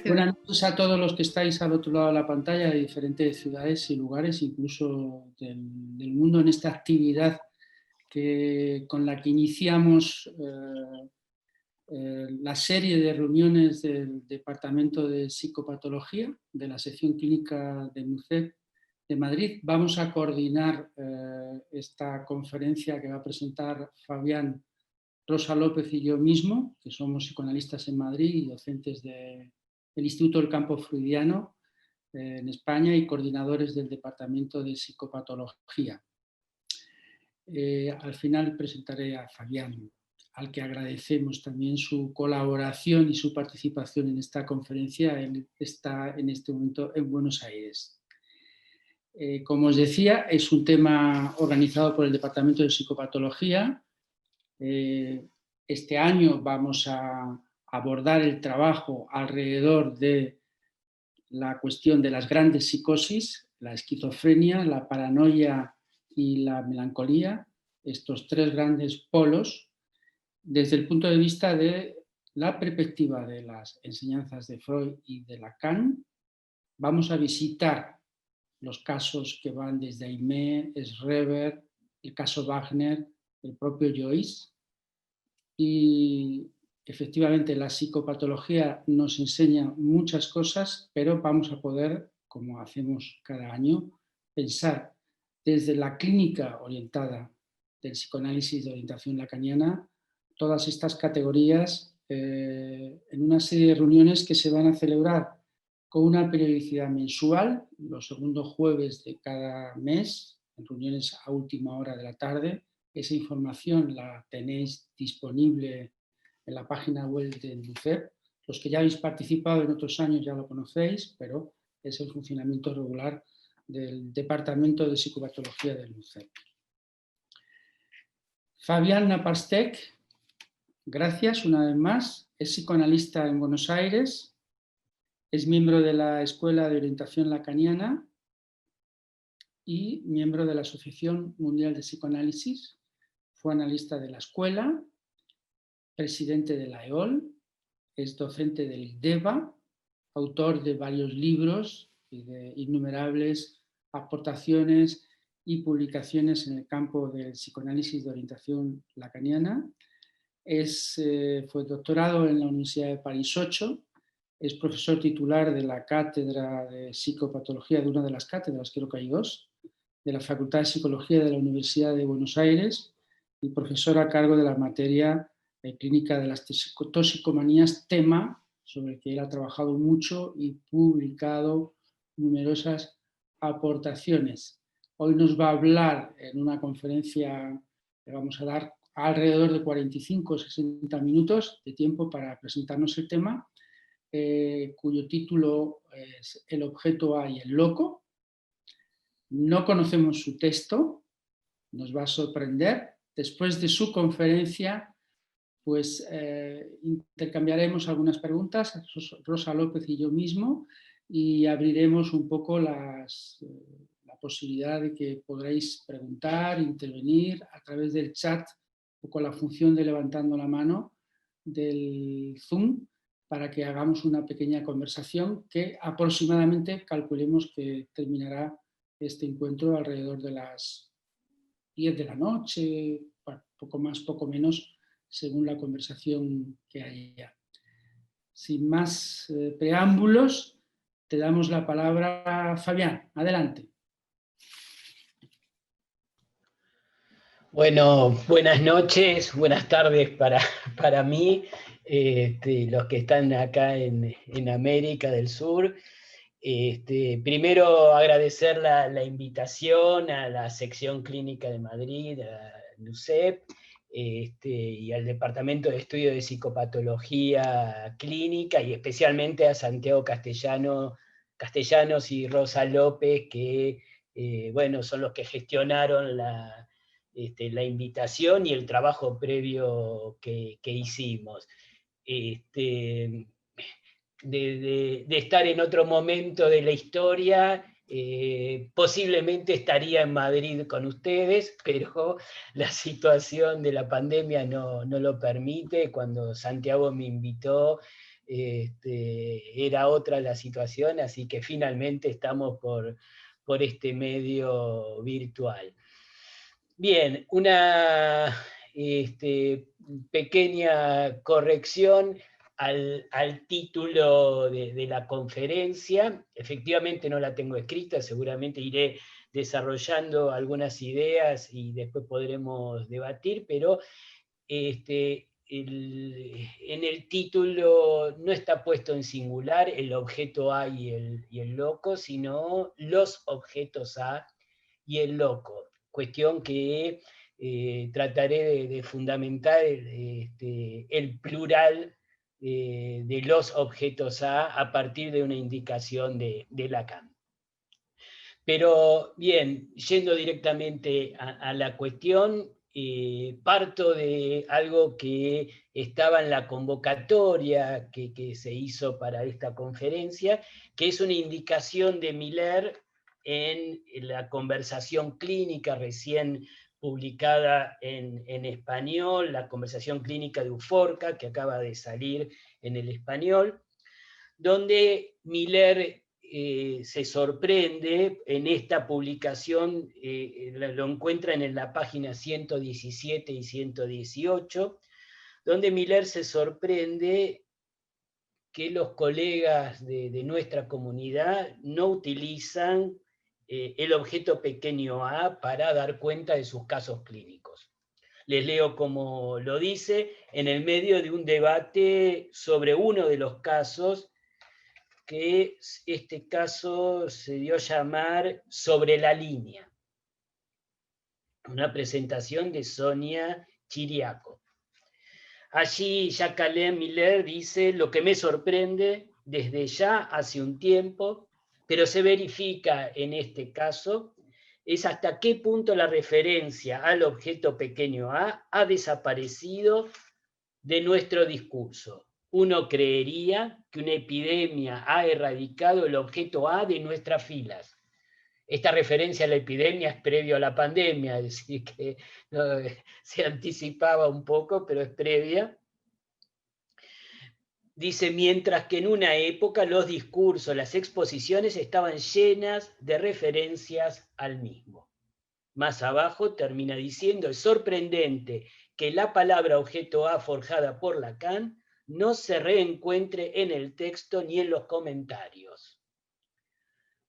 Buenas noches a todos los que estáis al otro lado de la pantalla de diferentes ciudades y lugares, incluso del mundo, en esta actividad con la que iniciamos la serie de reuniones del Departamento de Psicopatología de la sección clínica de MUCEP de Madrid. Vamos a coordinar esta conferencia que va a presentar Fabián, Rosa López y yo mismo, que somos psicoanalistas en Madrid y docentes del Instituto del Campo Freudiano en España y coordinadores del Departamento de Psicopatología. Al final presentaré a Fabián, al que agradecemos también su colaboración y su participación en esta conferencia. Él está en este momento en Buenos Aires. Como os decía, es un tema organizado por el Departamento de Psicopatología. Este año vamos a abordar el trabajo alrededor de la cuestión de las grandes psicosis, la esquizofrenia, la paranoia y la melancolía, estos tres grandes polos, desde el punto de vista de la perspectiva de las enseñanzas de Freud y de Lacan. Vamos a visitar los casos que van desde Aimé, Schreber, el caso Wagner, el propio Joyce. Y efectivamente la psicopatología nos enseña muchas cosas, pero vamos a poder, como hacemos cada año, pensar desde la clínica orientada del psicoanálisis de orientación lacaniana todas estas categorías en una serie de reuniones que se van a celebrar con una periodicidad mensual, los segundos jueves de cada mes, en reuniones a última hora de la tarde. Esa información la tenéis disponible en la página web del MUCEP. Los que ya habéis participado en otros años ya lo conocéis, pero es el funcionamiento regular del Departamento de Psicopatología del MUCEP. Fabián Napastech, gracias una vez más. Es psicoanalista en Buenos Aires, es miembro de la Escuela de Orientación Lacaniana y miembro de la Asociación Mundial de Psicoanálisis. Fue analista de la escuela, presidente de la EOL, es docente del IDEVA, autor de varios libros y de innumerables aportaciones y publicaciones en el campo del psicoanálisis de orientación lacaniana. Fue doctorado en la Universidad de París 8, es profesor titular de la cátedra de psicopatología, de una de las cátedras, creo que hay dos, de la Facultad de Psicología de la Universidad de Buenos Aires y profesor a cargo de la materia clínica de las toxicomanías, tema sobre el que él ha trabajado mucho y publicado numerosas aportaciones. Hoy nos va a hablar en una conferencia que vamos a dar alrededor de 45 o 60 minutos de tiempo para presentarnos el tema, cuyo título es El objeto A y el loco. No conocemos su texto, nos va a sorprender. Después de su conferencia, pues intercambiaremos algunas preguntas, Rosa López y yo mismo, y abriremos un poco la posibilidad de que podréis preguntar, intervenir a través del chat, o con la función de levantando la mano del Zoom, para que hagamos una pequeña conversación que aproximadamente calculemos que terminará este encuentro alrededor de las 10 de la noche, poco más, poco menos, según la conversación que haya. Sin más preámbulos, te damos la palabra, Fabián. Adelante. Bueno, buenas noches, buenas tardes para mí, los que están acá en América del Sur. Primero agradecer la invitación a la sección clínica de Madrid, a LUCEP, y al Departamento de Estudio de Psicopatología Clínica, y especialmente a Santiago Castellanos y Rosa López, que bueno, son los que gestionaron la invitación y el trabajo previo que hicimos. De estar en otro momento de la historia, posiblemente estaría en Madrid con ustedes, pero la situación de la pandemia no lo permite. Cuando Santiago me invitó, era otra la situación, así que finalmente estamos por este medio virtual. Bien, una pequeña corrección al título de la conferencia. Efectivamente no la tengo escrita, seguramente iré desarrollando algunas ideas y después podremos debatir, pero en el título no está puesto en singular el objeto A y el loco, sino los objetos A y el loco. Cuestión que trataré de fundamentar el plural de los objetos a partir de una indicación de Lacan. Pero bien, yendo directamente a la cuestión, parto de algo que estaba en la convocatoria que se hizo para esta conferencia, que es una indicación de Miller en la conversación clínica recién publicada en español, la conversación clínica de Uforca, que acaba de salir en el español, donde Miller se sorprende en esta publicación, lo encuentran en la página 117 y 118, donde Miller se sorprende que los colegas de nuestra comunidad no utilizan el objeto pequeño a para dar cuenta de sus casos clínicos. Les leo como lo dice, en el medio de un debate sobre uno de los casos, que este caso se dio a llamar Sobre la línea, una presentación de Sonia Chiriaco. Allí Jacques-Alain Miller dice: lo que me sorprende desde ya hace un tiempo, pero se verifica en este caso, es hasta qué punto la referencia al objeto pequeño a ha desaparecido de nuestro discurso. Uno creería que una epidemia ha erradicado el objeto A de nuestras filas. Esta referencia a la epidemia es previo a la pandemia, es decir, que se anticipaba un poco, pero es previa. Dice, mientras que en una época los discursos, las exposiciones estaban llenas de referencias al mismo. Más abajo termina diciendo, es sorprendente que la palabra objeto A forjada por Lacan no se reencuentre en el texto ni en los comentarios.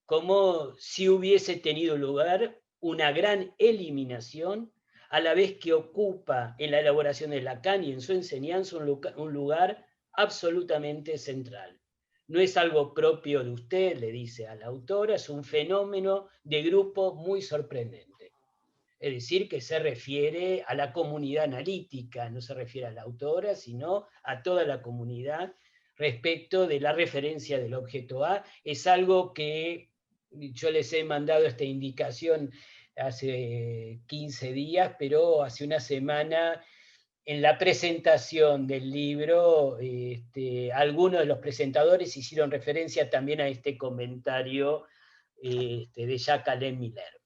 Como si hubiese tenido lugar una gran eliminación, a la vez que ocupa en la elaboración de Lacan y en su enseñanza un lugar absolutamente central. No es algo propio de usted, le dice a la autora, es un fenómeno de grupo muy sorprendente. Es decir, que se refiere a la comunidad analítica, no se refiere a la autora, sino a toda la comunidad respecto de la referencia del objeto A. Es algo que yo les he mandado esta indicación hace 15 días, pero hace una semana, en la presentación del libro, algunos de los presentadores hicieron referencia también a este comentario de Jacques-Alain Miller.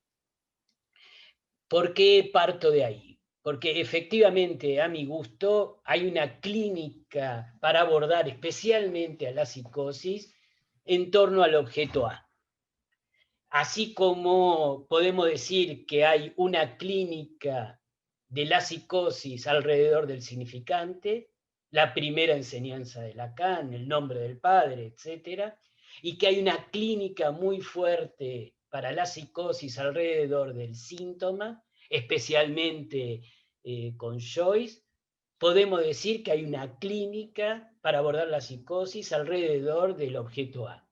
¿Por qué parto de ahí? Porque efectivamente, a mi gusto, hay una clínica para abordar especialmente a la psicosis en torno al objeto A. Así como podemos decir que hay una clínica de la psicosis alrededor del significante, la primera enseñanza de Lacan, el nombre del padre, etc., y que hay una clínica muy fuerte para la psicosis alrededor del síntoma, especialmente con Joyce, podemos decir que hay una clínica para abordar la psicosis alrededor del objeto A.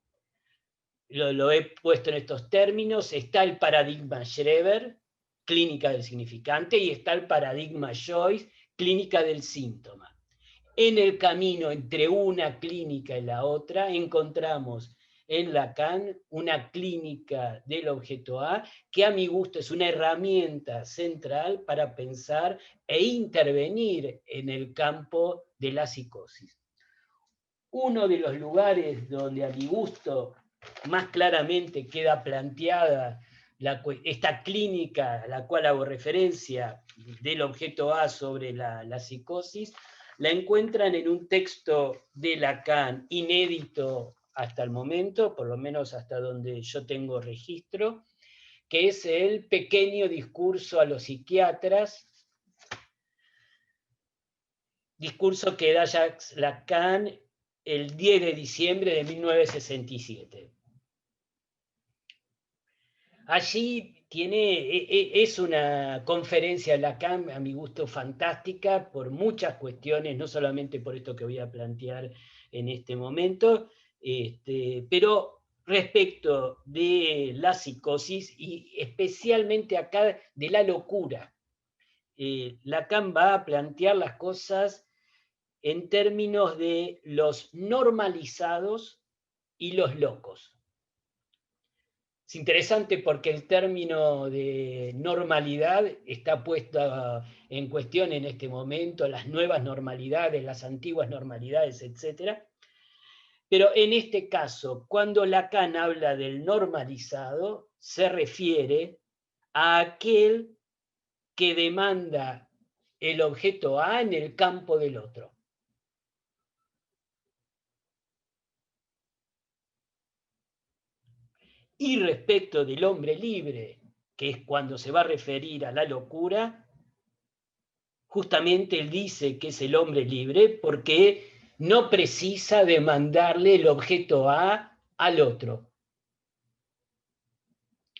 Lo he puesto en estos términos: está el paradigma Schreber, clínica del significante, y está el paradigma Joyce, clínica del síntoma. En el camino entre una clínica y la otra encontramos en Lacan una clínica del objeto A, que a mi gusto es una herramienta central para pensar e intervenir en el campo de la psicosis. Uno de los lugares donde a mi gusto más claramente queda planteada esta clínica a la cual hago referencia del objeto A sobre la psicosis, la encuentran en un texto de Lacan inédito hasta el momento, por lo menos hasta donde yo tengo registro, que es el pequeño discurso a los psiquiatras, discurso que da Jacques Lacan el 10 de diciembre de 1967. Allí es una conferencia de Lacan, a mi gusto, fantástica, por muchas cuestiones, no solamente por esto que voy a plantear en este momento, pero respecto de la psicosis y especialmente acá de la locura. Lacan va a plantear las cosas en términos de los normalizados y los locos. Es interesante porque el término de normalidad está puesto en cuestión en este momento, las nuevas normalidades, las antiguas normalidades, etc. Pero en este caso, cuando Lacan habla del normalizado, se refiere a aquel que demanda el objeto A en el campo del otro. Y respecto del hombre libre, que es cuando se va a referir a la locura, justamente él dice que es el hombre libre porque no precisa demandarle el objeto A al otro.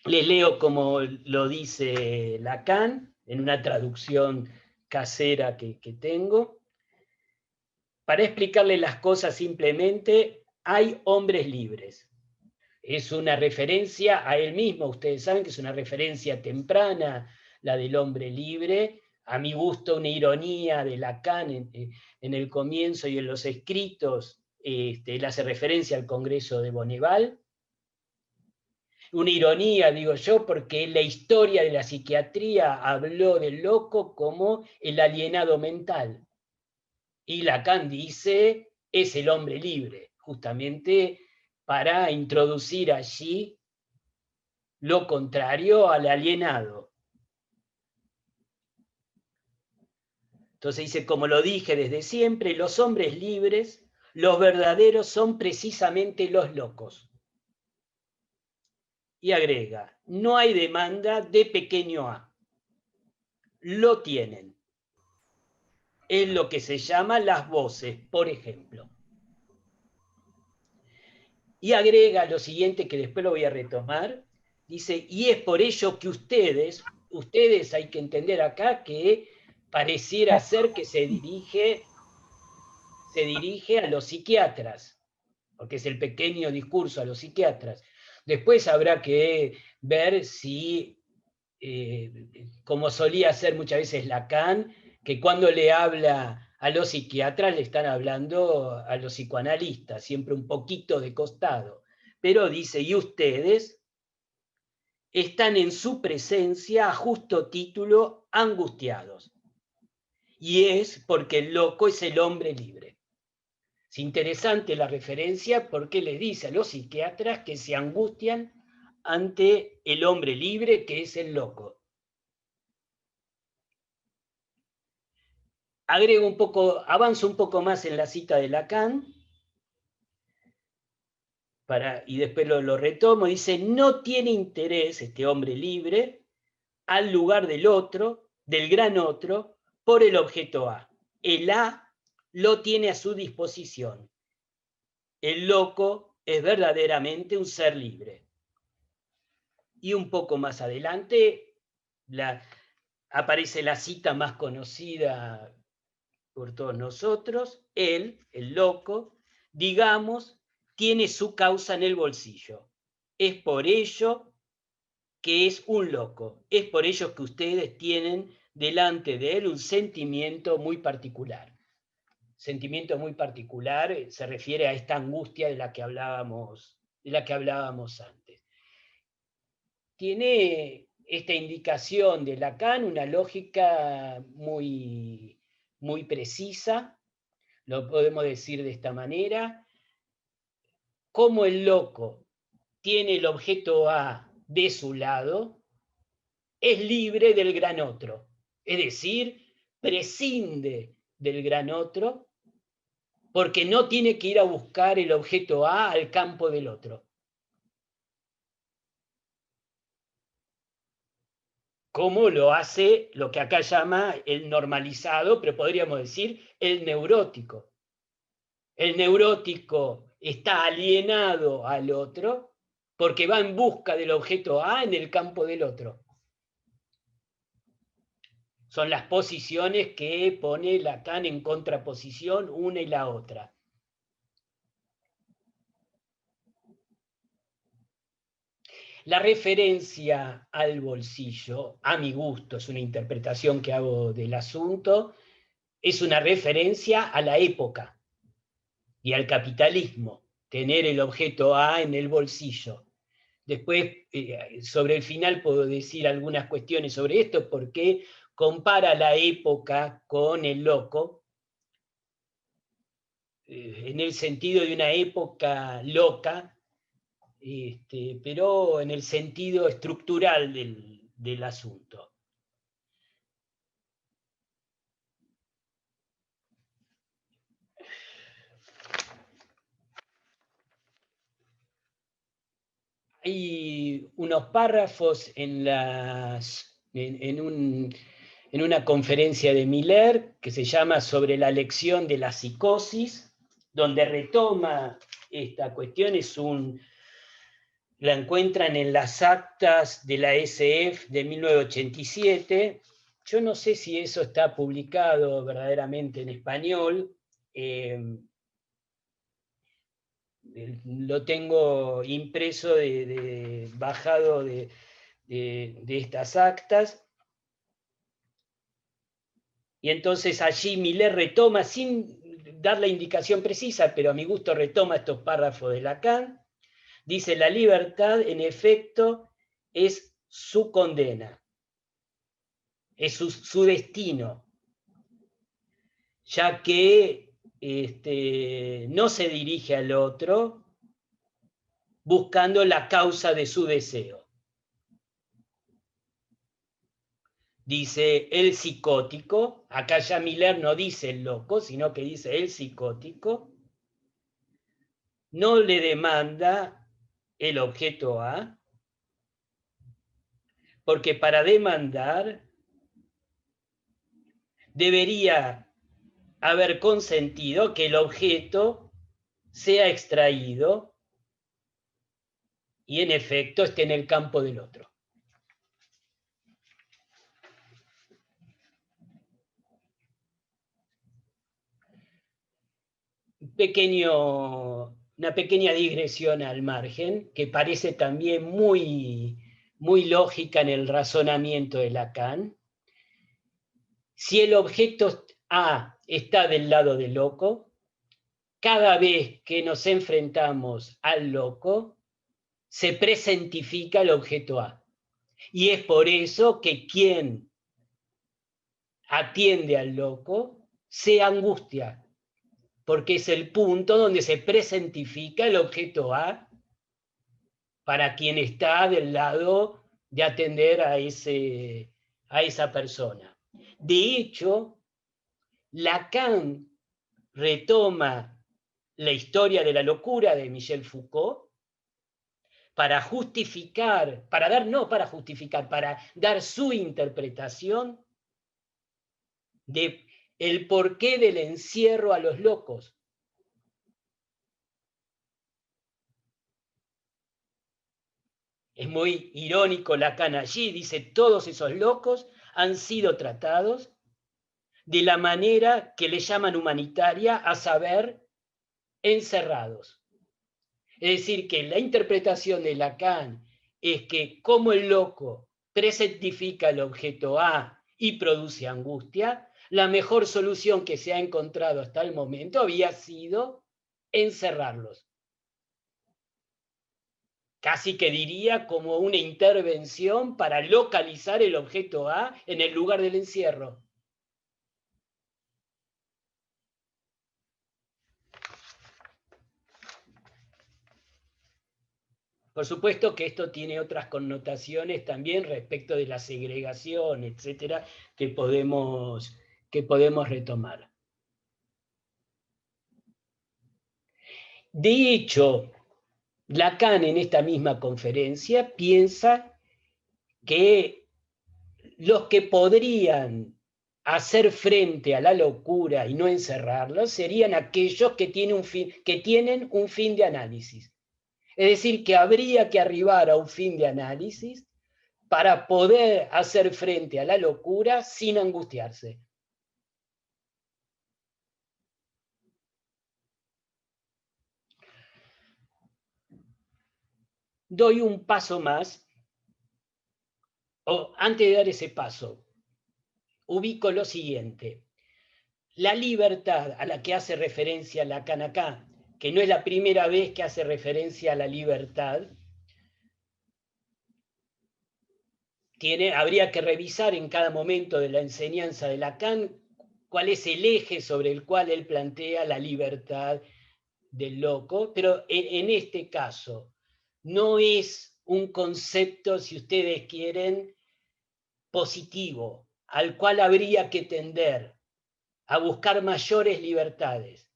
Les leo como lo dice Lacan, en una traducción casera que tengo. Para explicarle las cosas simplemente, hay hombres libres. Es una referencia a él mismo, ustedes saben que es una referencia temprana, la del hombre libre, a mi gusto una ironía de Lacan en el comienzo y en los escritos, él hace referencia al Congreso de Bonneval. Una ironía, digo yo, porque la historia de la psiquiatría habló del loco como el alienado mental. Y Lacan dice, es el hombre libre, justamente para introducir allí lo contrario al alienado. Entonces dice, como lo dije desde siempre, los hombres libres, los verdaderos, son precisamente los locos. Y agrega, no hay demanda de pequeño a. Lo tienen. Es lo que se llama las voces, por ejemplo. Y agrega lo siguiente, que después lo voy a retomar. Dice, y es por ello que ustedes hay que entender acá que pareciera ser que se dirige a los psiquiatras, porque es el pequeño discurso a los psiquiatras. Después habrá que ver si, como solía hacer muchas veces Lacan, que cuando le habla a los psiquiatras le están hablando a los psicoanalistas, siempre un poquito de costado. Pero dice, y ustedes están en su presencia a justo título angustiados. Y es porque el loco es el hombre libre. Es interesante la referencia porque le dice a los psiquiatras que se angustian ante el hombre libre, que es el loco. Agrego un poco, avanzo un poco más en la cita de Lacan, y después lo retomo, dice, no tiene interés este hombre libre al lugar del otro, del gran otro, por el objeto A. El A lo tiene a su disposición. El loco es verdaderamente un ser libre. Y un poco más adelante aparece la cita más conocida por todos nosotros. Él, el loco, digamos, tiene su causa en el bolsillo. Es por ello que es un loco. Es por ello que ustedes tienen delante de él un sentimiento muy particular. Sentimiento muy particular se refiere a esta angustia de la que hablábamos antes. Tiene esta indicación de Lacan una lógica muy, muy precisa, lo podemos decir de esta manera, como el loco tiene el objeto A de su lado, es libre del gran otro, es decir, prescinde del gran otro, porque no tiene que ir a buscar el objeto A al campo del otro. Como lo hace lo que acá llama el normalizado, pero podríamos decir el neurótico. El neurótico está alienado al otro porque va en busca del objeto A en el campo del otro. Son las posiciones que pone Lacan en contraposición una y la otra. La referencia al bolsillo, a mi gusto, es una interpretación que hago del asunto, es una referencia a la época y al capitalismo, tener el objeto A en el bolsillo. Después, sobre el final puedo decir algunas cuestiones sobre esto, porque compara la época con el loco, en el sentido de una época loca, pero en el sentido estructural del asunto. Hay unos párrafos en una conferencia de Miller que se llama Sobre la lección de la psicosis, donde retoma esta cuestión. La encuentran en las actas de la SF de 1987. Yo no sé si eso está publicado verdaderamente en español. Lo tengo impreso, bajado de estas actas. Y entonces allí Miller retoma, sin dar la indicación precisa, pero a mi gusto retoma estos párrafos de Lacan. Dice: la libertad, en efecto, es su condena, es su destino, ya que no se dirige al otro buscando la causa de su deseo. Dice el psicótico, acá ya Miller no dice el loco, sino que dice el psicótico, no le demanda el objeto A, porque para demandar debería haber consentido que el objeto sea extraído y en efecto esté en el campo del otro. Una pequeña digresión al margen, que parece también muy, muy lógica en el razonamiento de Lacan. Si el objeto A está del lado del loco, cada vez que nos enfrentamos al loco, se presentifica el objeto A. Y es por eso que quien atiende al loco se angustia, porque es el punto donde se presentifica el objeto A para quien está del lado de atender a esa persona. De hecho, Lacan retoma la historia de la locura de Michel Foucault para dar su interpretación de el porqué del encierro a los locos. Es muy irónico Lacan allí, dice: todos esos locos han sido tratados de la manera que le llaman humanitaria, a saber, encerrados. Es decir, que la interpretación de Lacan es que como el loco presentifica el objeto A y produce angustia, la mejor solución que se ha encontrado hasta el momento había sido encerrarlos. Casi que diría como una intervención para localizar el objeto A en el lugar del encierro. Por supuesto que esto tiene otras connotaciones también respecto de la segregación, etcétera, que podemos retomar. De hecho, Lacan en esta misma conferencia piensa que los que podrían hacer frente a la locura y no encerrarlos serían aquellos que tienen un fin de análisis. Es decir, que habría que arribar a un fin de análisis para poder hacer frente a la locura sin angustiarse. Doy un paso más, o antes de dar ese paso, ubico lo siguiente. La libertad a la que hace referencia Lacan acá, que no es la primera vez que hace referencia a la libertad, habría que revisar en cada momento de la enseñanza de Lacan cuál es el eje sobre el cual él plantea la libertad del loco, pero en este caso no es un concepto, si ustedes quieren, positivo, al cual habría que tender a buscar mayores libertades,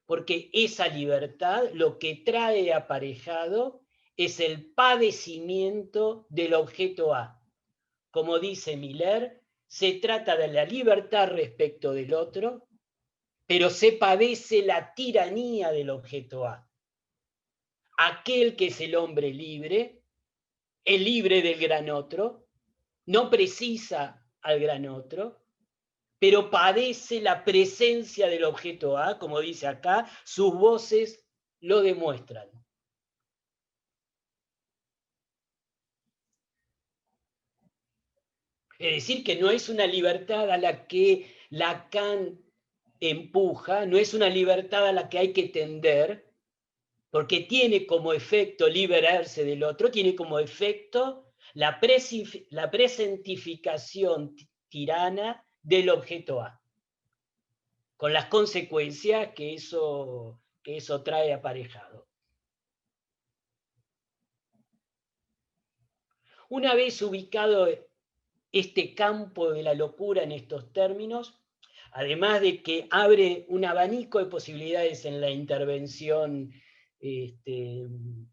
porque esa libertad lo que trae aparejado es el padecimiento del objeto A. Como dice Miller, se trata de la libertad respecto del otro, pero se padece la tiranía del objeto A. Aquel que es el hombre libre, el libre del gran otro, no precisa al gran otro, pero padece la presencia del objeto A, como dice acá, sus voces lo demuestran. Es decir, que no es una libertad a la que Lacan empuja, no es una libertad a la que hay que tender, porque tiene como efecto liberarse del otro, tiene como efecto la presentificación tirana del objeto A, con las consecuencias que eso trae aparejado. Una vez ubicado este campo de la locura en estos términos, además de que abre un abanico de posibilidades en la intervención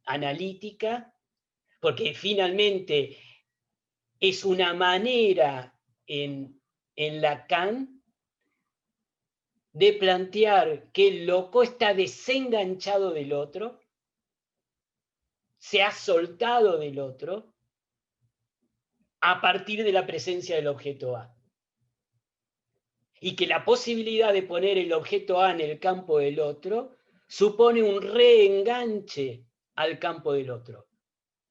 analítica, porque finalmente es una manera en Lacan de plantear que el loco está desenganchado del otro, se ha soltado del otro, a partir de la presencia del objeto A. Y que la posibilidad de poner el objeto A en el campo del otro supone un reenganche al campo del otro.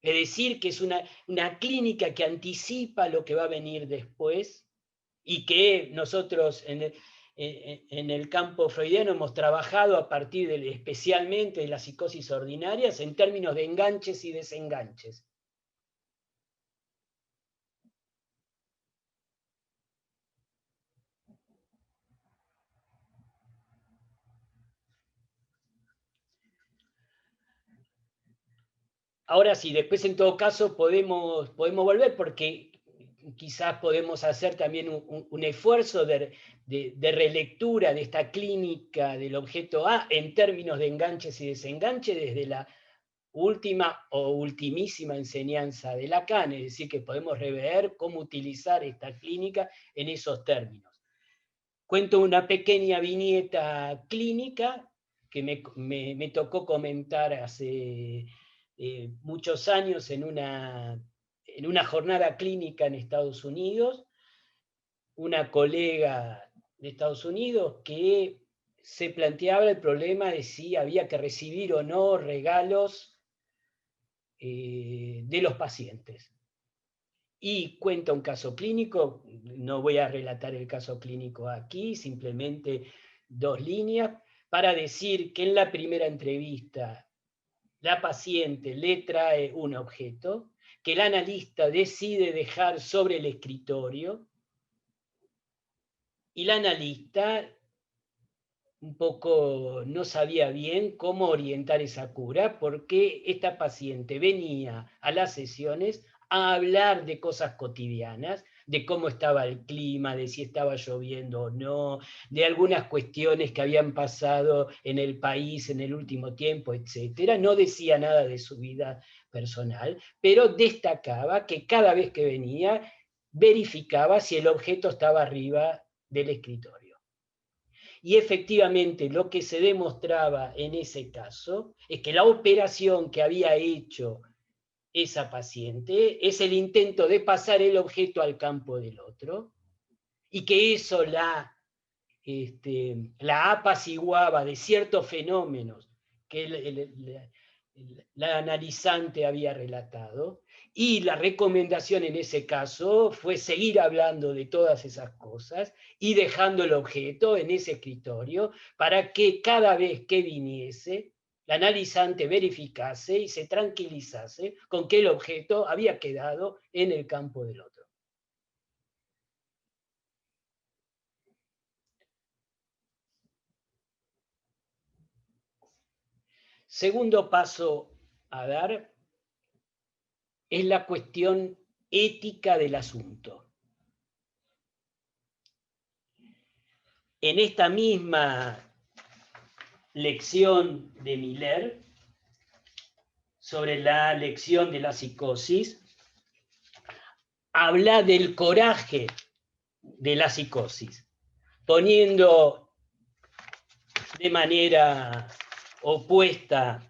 Es decir, que es una clínica que anticipa lo que va a venir después y que nosotros en el campo freudiano hemos trabajado a partir especialmente de las psicosis ordinarias en términos de enganches y desenganches. Ahora sí, después en todo caso podemos volver porque quizás podemos hacer también un esfuerzo de relectura de esta clínica del objeto A en términos de enganches y desenganches desde la última o ultimísima enseñanza de Lacan, es decir, que podemos rever cómo utilizar esta clínica en esos términos. Cuento una pequeña viñeta clínica que me tocó comentar hace muchos años en una jornada clínica en Estados Unidos, una colega de Estados Unidos que se planteaba el problema de si había que recibir o no regalos de los pacientes. Y cuenta un caso clínico, no voy a relatar el caso clínico aquí, simplemente 2 líneas, para decir que en la primera entrevista la paciente le trae un objeto que el analista decide dejar sobre el escritorio y la analista un poco no sabía bien cómo orientar esa cura porque esta paciente venía a las sesiones a hablar de cosas cotidianas, de cómo estaba el clima, de si estaba lloviendo o no, de algunas cuestiones que habían pasado en el país en el último tiempo, etc. No decía nada de su vida personal, pero destacaba que cada vez que venía verificaba si el objeto estaba arriba del escritorio. Y efectivamente lo que se demostraba en ese caso es que la operación que había hecho esa paciente es el intento de pasar el objeto al campo del otro, y que eso la apaciguaba de ciertos fenómenos que la analizante había relatado, y la recomendación en ese caso fue seguir hablando de todas esas cosas y dejando el objeto en ese escritorio para que cada vez que viniese, la analizante verificase y se tranquilizase con que el objeto había quedado en el campo del otro. Segundo paso a dar es la cuestión ética del asunto. En esta misma lección de Miller sobre la lección de la psicosis, habla del coraje de la psicosis, poniendo de manera opuesta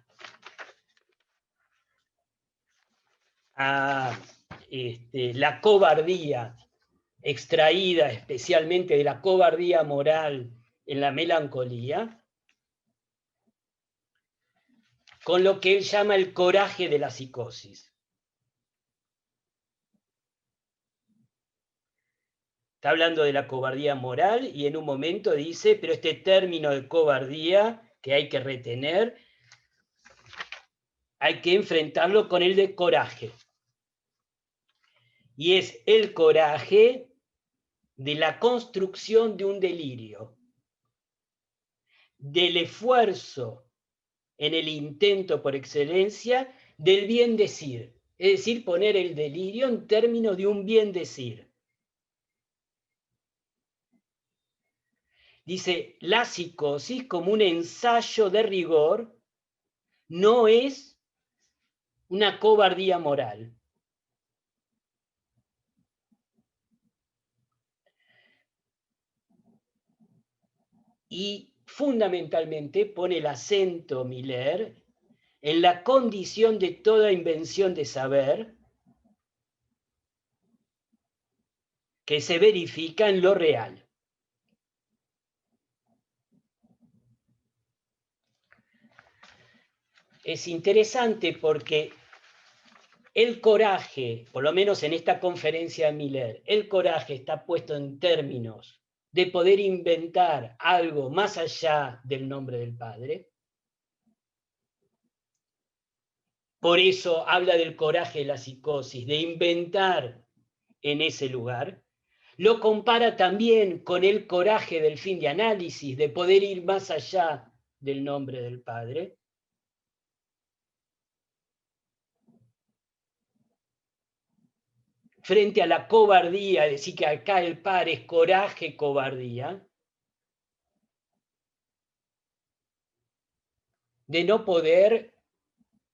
a la cobardía, extraída especialmente de la cobardía moral en la melancolía, con lo que él llama el coraje de la psicosis. Está hablando de la cobardía moral y en un momento dice, pero este término de cobardía que hay que retener, hay que enfrentarlo con el de coraje. Y es el coraje de la construcción de un delirio, del esfuerzo en el intento por excelencia del bien decir, es decir, poner el delirio en términos de un bien decir. Dice, la psicosis como un ensayo de rigor no es una cobardía moral. Y fundamentalmente pone el acento Miller en la condición de toda invención de saber que se verifica en lo real. Es interesante porque el coraje, por lo menos en esta conferencia de Miller, el coraje está puesto en términos de poder inventar algo más allá del nombre del Padre. Por eso habla del coraje de la psicosis, de inventar en ese lugar. Lo compara también con el coraje del fin de análisis, de poder ir más allá del nombre del Padre. Frente a la cobardía, es decir, que acá el par es coraje, cobardía, de no poder,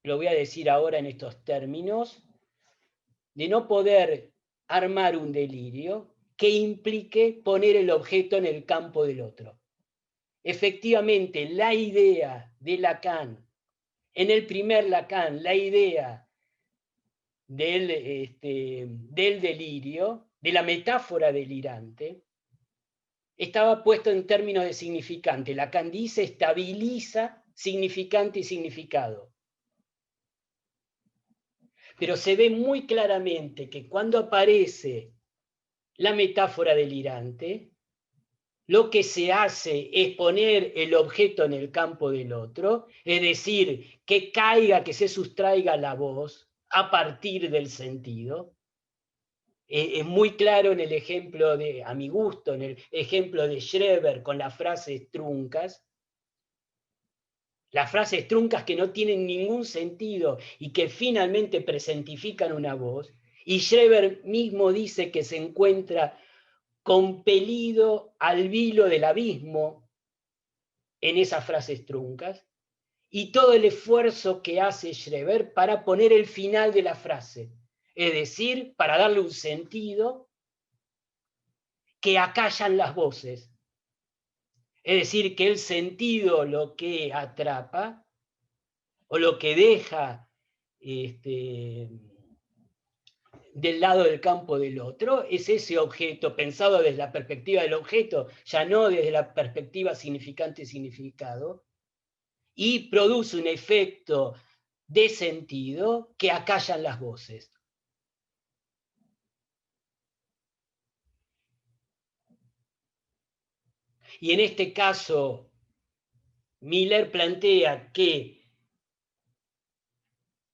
lo voy a decir ahora en estos términos, de no poder armar un delirio que implique poner el objeto en el campo del otro. Efectivamente, la idea de Lacan, en el primer Lacan, la idea del delirio, de la metáfora delirante, estaba puesto en términos de significante. Lacan dice, estabiliza significante y significado. Pero se ve muy claramente que cuando aparece la metáfora delirante, lo que se hace es poner el objeto en el campo del otro, es decir, que caiga, que se sustraiga la voz a partir del sentido. Es muy claro en el ejemplo a mi gusto, en el ejemplo de Schreber con las frases truncas. Las frases truncas que no tienen ningún sentido y que finalmente presentifican una voz, Y Schreber mismo dice que se encuentra compelido al vilo del abismo en esas frases truncas, y todo el esfuerzo que hace Schreber para poner el final de la frase, es decir, para darle un sentido que acallan las voces. Es decir, que el sentido lo que atrapa o lo que deja del lado del campo del otro es ese objeto pensado desde la perspectiva del objeto, ya no desde la perspectiva significante-significado, y produce un efecto de sentido que acallan las voces. Y en este caso, Miller plantea que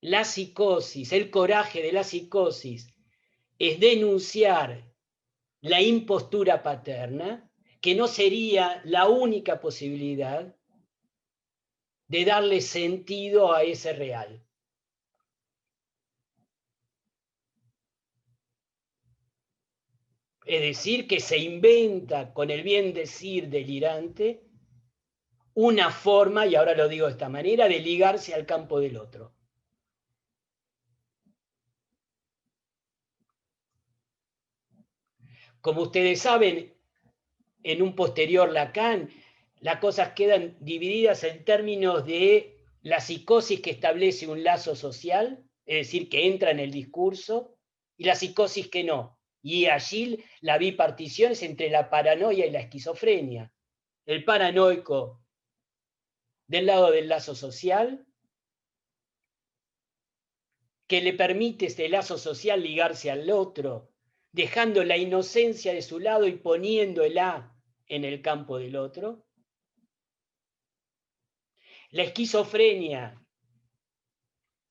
la psicosis, el coraje de la psicosis, es denunciar la impostura paterna, que no sería la única posibilidad de darle sentido a ese real. Es decir, que se inventa con el bien decir delirante una forma, y ahora lo digo de esta manera, de ligarse al campo del otro. Como ustedes saben, en un posterior Lacan, las cosas quedan divididas en términos de la psicosis que establece un lazo social, es decir, que entra en el discurso, y la psicosis que no. Y allí la bipartición es entre la paranoia y la esquizofrenia. El paranoico del lado del lazo social, que le permite este lazo social ligarse al otro, dejando la inocencia de su lado y poniéndola en el campo del otro. La esquizofrenia,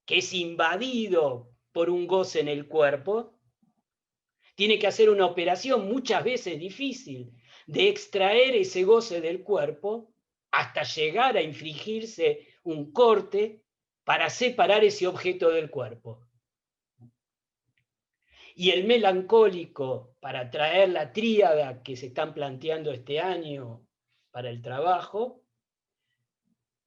que es invadido por un goce en el cuerpo, tiene que hacer una operación muchas veces difícil de extraer ese goce del cuerpo hasta llegar a infligirse un corte para separar ese objeto del cuerpo. Y el melancólico, para traer la tríada que se están planteando este año para el trabajo,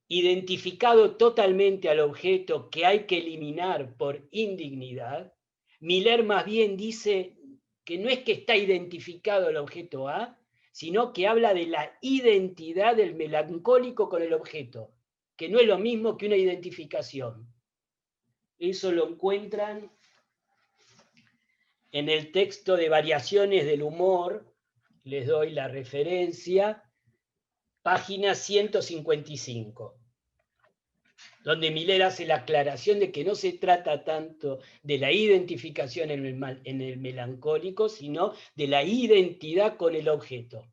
identificado totalmente al objeto que hay que eliminar por indignidad, Miller más bien dice que no es que está identificado el objeto A, sino que habla de la identidad del melancólico con el objeto, que no es lo mismo que una identificación. Eso lo encuentran en el texto de Variaciones del Humor, les doy la referencia, página 155. Donde Miller hace la aclaración de que no se trata tanto de la identificación en el melancólico, sino de la identidad con el objeto.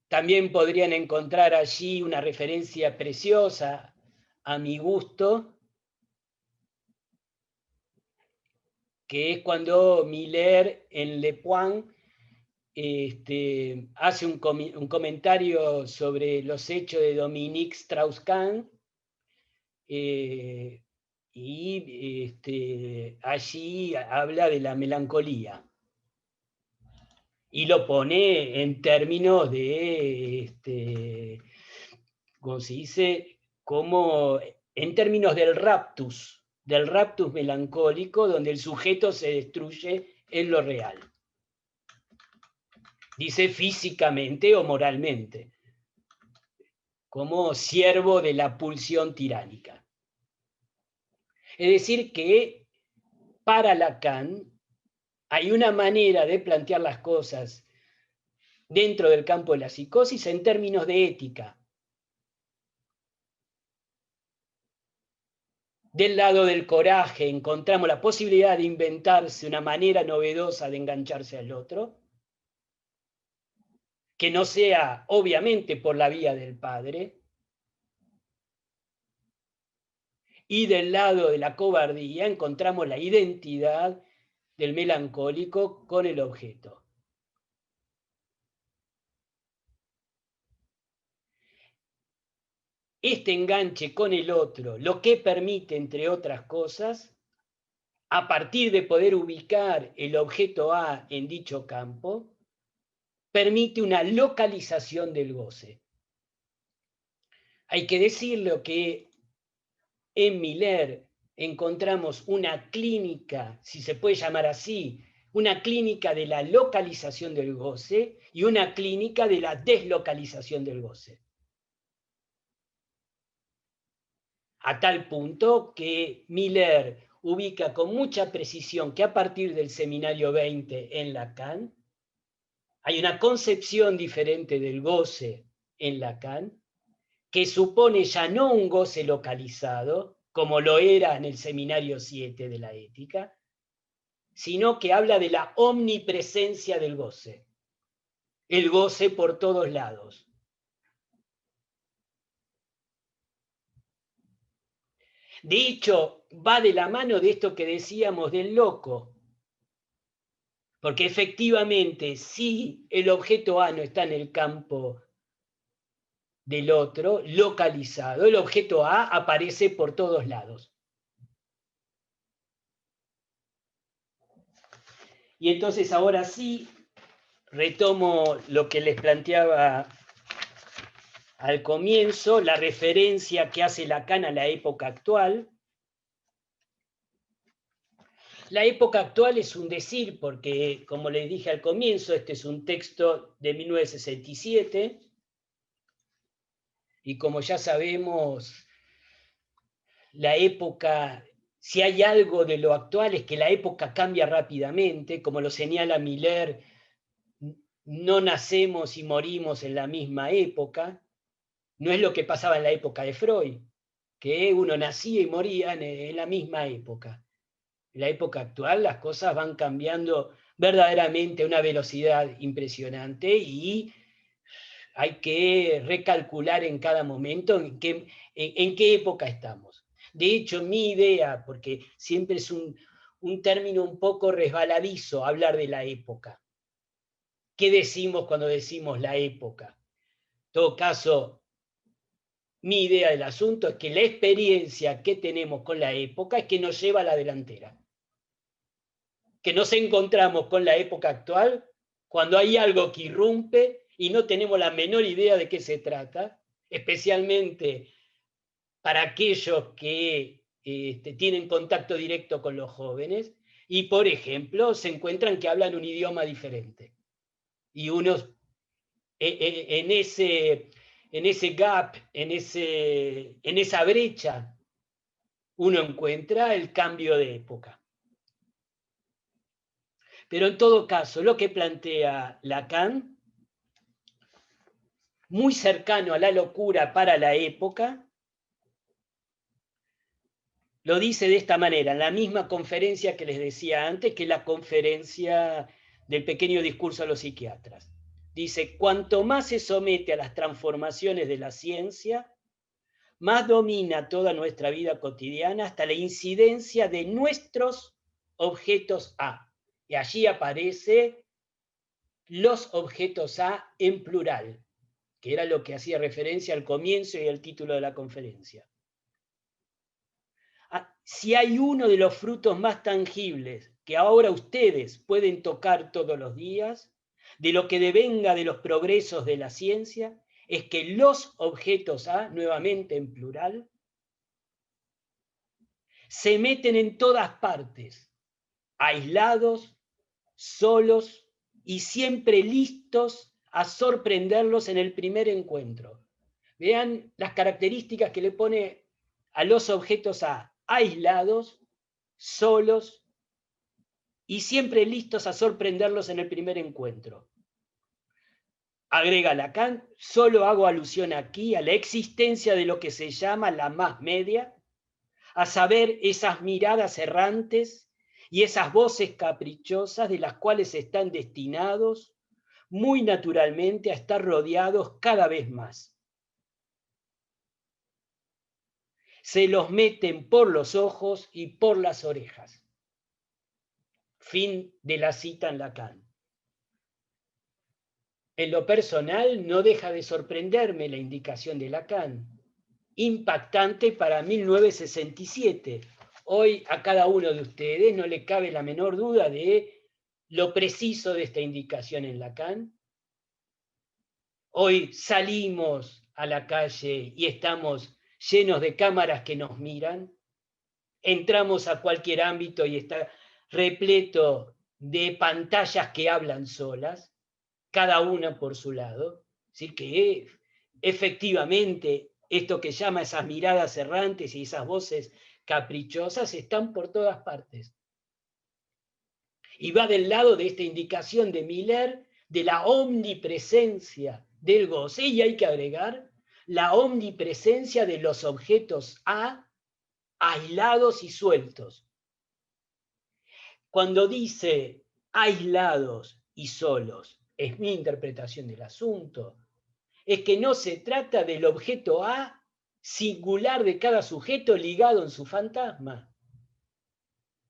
También podrían encontrar allí una referencia preciosa, a mi gusto, que es cuando Miller en Le Point hace un comentario sobre los hechos de Dominique Strauss-Kahn, y allí habla de la melancolía. Y lo pone en términos de, ¿cómo se dice? Como en términos del raptus melancólico, donde el sujeto se destruye en lo real. Dice físicamente o moralmente, como siervo de la pulsión tiránica. Es decir, que para Lacan hay una manera de plantear las cosas dentro del campo de la psicosis en términos de ética. Del lado del coraje encontramos la posibilidad de inventarse una manera novedosa de engancharse al otro, que no sea obviamente por la vía del padre. Y del lado de la cobardía encontramos la identidad del melancólico con el objeto. este enganche con el otro, lo que permite, entre otras cosas, a partir de poder ubicar el objeto A en dicho campo, permite una localización del goce. Hay que decirlo que en Miller encontramos una clínica, si se puede llamar así, una clínica de la localización del goce y una clínica de la deslocalización del goce. A tal punto que Miller ubica con mucha precisión que a partir del seminario 20 en Lacan, hay una concepción diferente del goce en Lacan, que supone ya no un goce localizado, como lo era en el seminario 7 de la ética, sino que habla de la omnipresencia del goce, el goce por todos lados. De hecho, va de la mano de esto que decíamos del loco, porque efectivamente, si el objeto A no está en el campo del otro, localizado, el objeto A aparece por todos lados. Y entonces ahora sí, retomo lo que les planteaba al comienzo, la referencia que hace Lacan a la época actual. La época actual es un decir, porque, como les dije al comienzo, este es un texto de 1967, y como ya sabemos, la época, si hay algo de lo actual, es que la época cambia rápidamente, como lo señala Miller, no nacemos y morimos en la misma época, no es lo que pasaba en la época de Freud, que uno nacía y moría en la misma época. En la época actual las cosas van cambiando verdaderamente a una velocidad impresionante y hay que recalcular en cada momento en qué época estamos. De hecho, mi idea, porque siempre es un término un poco resbaladizo hablar de la época. ¿Qué decimos cuando decimos la época? En todo caso, mi idea del asunto es que la experiencia que tenemos con la época es que nos lleva a la delantera. Que nos encontramos con la época actual cuando hay algo que irrumpe y no tenemos la menor idea de qué se trata, especialmente para aquellos que tienen contacto directo con los jóvenes y, por ejemplo, se encuentran que hablan un idioma diferente. Y unos en ese gap, en esa brecha, uno encuentra el cambio de época. Pero en todo caso, lo que plantea Lacan, muy cercano a la locura para la época, lo dice de esta manera, en la misma conferencia que les decía antes, que la conferencia del pequeño discurso a los psiquiatras. Dice, cuanto más se somete a las transformaciones de la ciencia, más domina toda nuestra vida cotidiana hasta la incidencia de nuestros objetos A. Y allí aparece los objetos A en plural, que era lo que hacía referencia al comienzo y al título de la conferencia. Si hay uno de los frutos más tangibles que ahora ustedes pueden tocar todos los días, de lo que devenga de los progresos de la ciencia, es que los objetos A, nuevamente en plural, se meten en todas partes, aislados, solos y siempre listos a sorprenderlos en el primer encuentro. Vean las características que le pone a los objetos A: aislados, solos y siempre listos a sorprenderlos en el primer encuentro. Agrega Lacan, solo hago alusión aquí a la existencia de lo que se llama la más media, a saber, esas miradas errantes y esas voces caprichosas de las cuales están destinados muy naturalmente a estar rodeados cada vez más. Se los meten por los ojos y por las orejas. Fin de la cita en Lacan. En lo personal, no deja de sorprenderme la indicación de Lacan. impactante para 1967. Hoy a cada uno de ustedes no le cabe la menor duda de lo preciso de esta indicación en Lacan. Hoy salimos a la calle y estamos llenos de cámaras que nos miran. Entramos a cualquier ámbito y está repleto de pantallas que hablan solas, cada una por su lado. Es decir, que efectivamente esto que llama esas miradas errantes y esas voces caprichosas están por todas partes. Y va del lado de esta indicación de Miller de la omnipresencia del goce, y hay que agregar la omnipresencia de los objetos A aislados y sueltos. Cuando dice aislados y solos, es mi interpretación del asunto, es que no se trata del objeto A singular de cada sujeto ligado en su fantasma.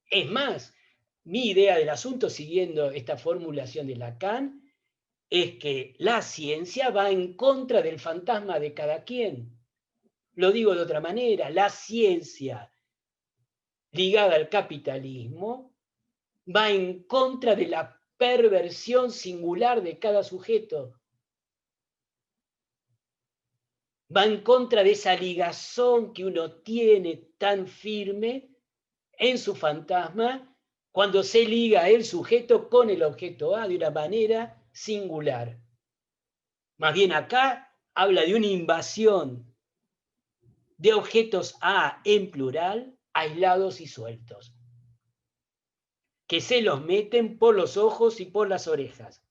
Es más, mi idea del asunto, siguiendo esta formulación de Lacan, es que la ciencia va en contra del fantasma de cada quien. Lo digo de otra manera, la ciencia ligada al capitalismo va en contra de la perversión singular de cada sujeto. Va en contra de esa ligazón que uno tiene tan firme en su fantasma cuando se liga el sujeto con el objeto A de una manera singular. Más bien acá habla de una invasión de objetos A en plural, aislados y sueltos, que se los meten por los ojos y por las orejas.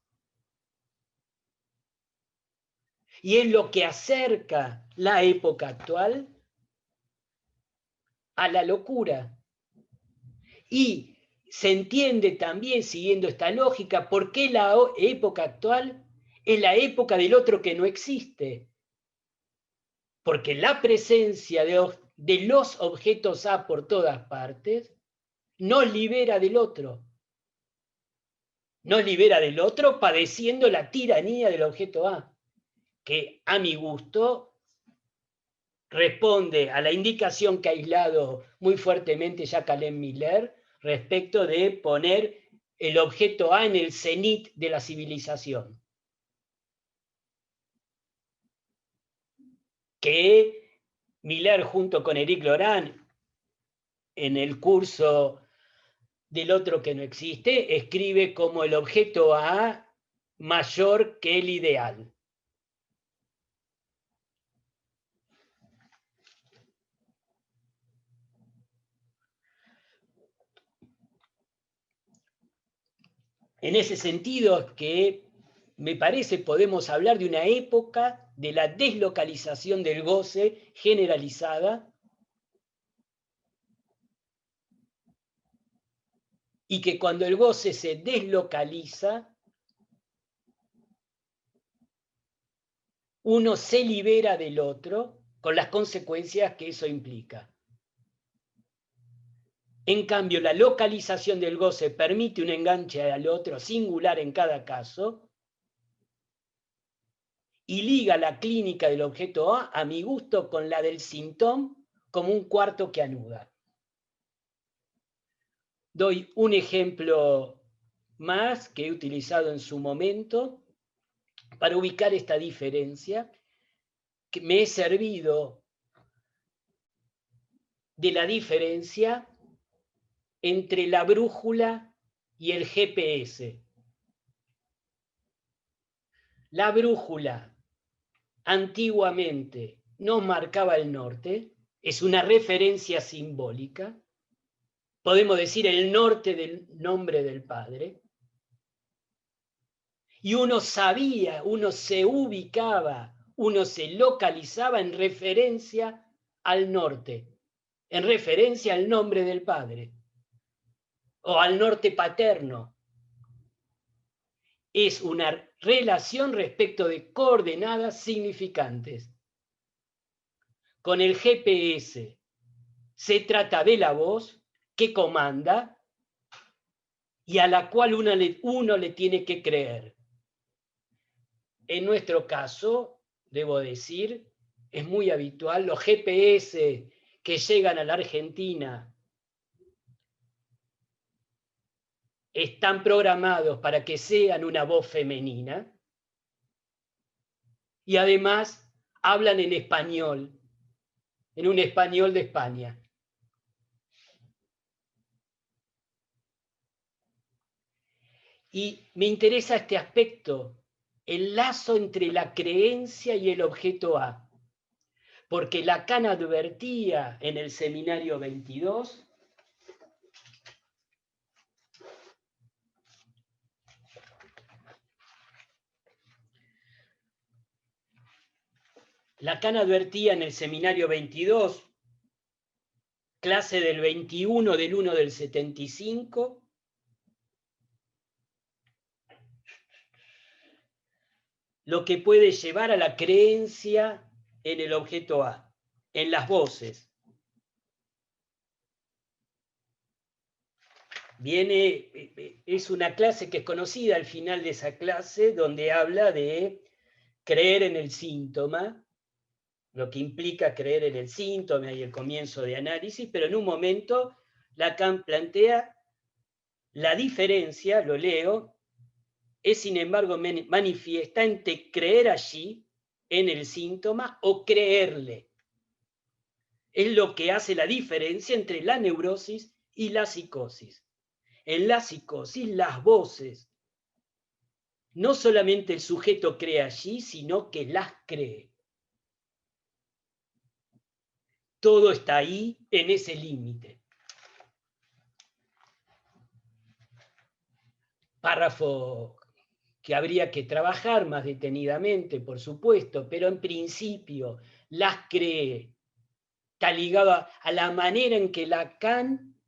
Y es lo que acerca la época actual a la locura. Y se entiende también, siguiendo esta lógica, por qué la época actual es la época del otro que no existe. Porque la presencia de los objetos A por todas partes nos libera del otro. Nos libera del otro padeciendo la tiranía del objeto A, que a mi gusto responde a la indicación que ha aislado muy fuertemente Jacqueline Miller respecto de poner el objeto A en el cenit de la civilización. Que Miller, junto con Éric Laurent, en el curso del otro que no existe, escribe como el objeto A mayor que el ideal. En ese sentido, que me parece podemos hablar de una época de la deslocalización del goce generalizada y que cuando el goce se deslocaliza, uno se libera del otro con las consecuencias que eso implica. En cambio, la localización del goce permite un enganche al otro singular en cada caso y liga la clínica del objeto A mi gusto, con la del síntoma como un cuarto que anuda. Doy un ejemplo más que he utilizado en su momento para ubicar esta diferencia, que me he servido de la diferencia entre la brújula y el GPS. La brújula antiguamente nos marcaba el norte, es una referencia simbólica, podemos decir el norte del nombre del Padre, y uno sabía, uno se ubicaba, uno se localizaba en referencia al norte, en referencia al nombre del Padre, o al norte paterno. Es una relación respecto de coordenadas significantes. Con el GPS se trata de la voz que comanda y a la cual uno le tiene que creer. En nuestro caso, debo decir, es muy habitual, los GPS que llegan a la Argentina están programados para que sean una voz femenina y además hablan en español, en un español de España. Y me interesa este aspecto, el lazo entre la creencia y el objeto A, porque Lacan advertía en el seminario 22 Lacan advertía en el seminario 22, clase del 21 del 1 del 75, lo que puede llevar a la creencia en el objeto A, en las voces. Es una clase que es conocida al final de esa clase, donde habla de creer en el síntoma, lo que implica creer en el síntoma y el comienzo de análisis, pero en un momento Lacan plantea la diferencia, lo leo, es sin embargo manifiesta entre creer allí en el síntoma o creerle. Es lo que hace la diferencia entre la neurosis y la psicosis. En la psicosis, las voces, no solamente el sujeto cree allí, sino que las cree. Todo está ahí en ese límite. Párrafo que habría que trabajar más detenidamente, por supuesto, pero en principio las cree. Está ligado a la manera en que Lacan,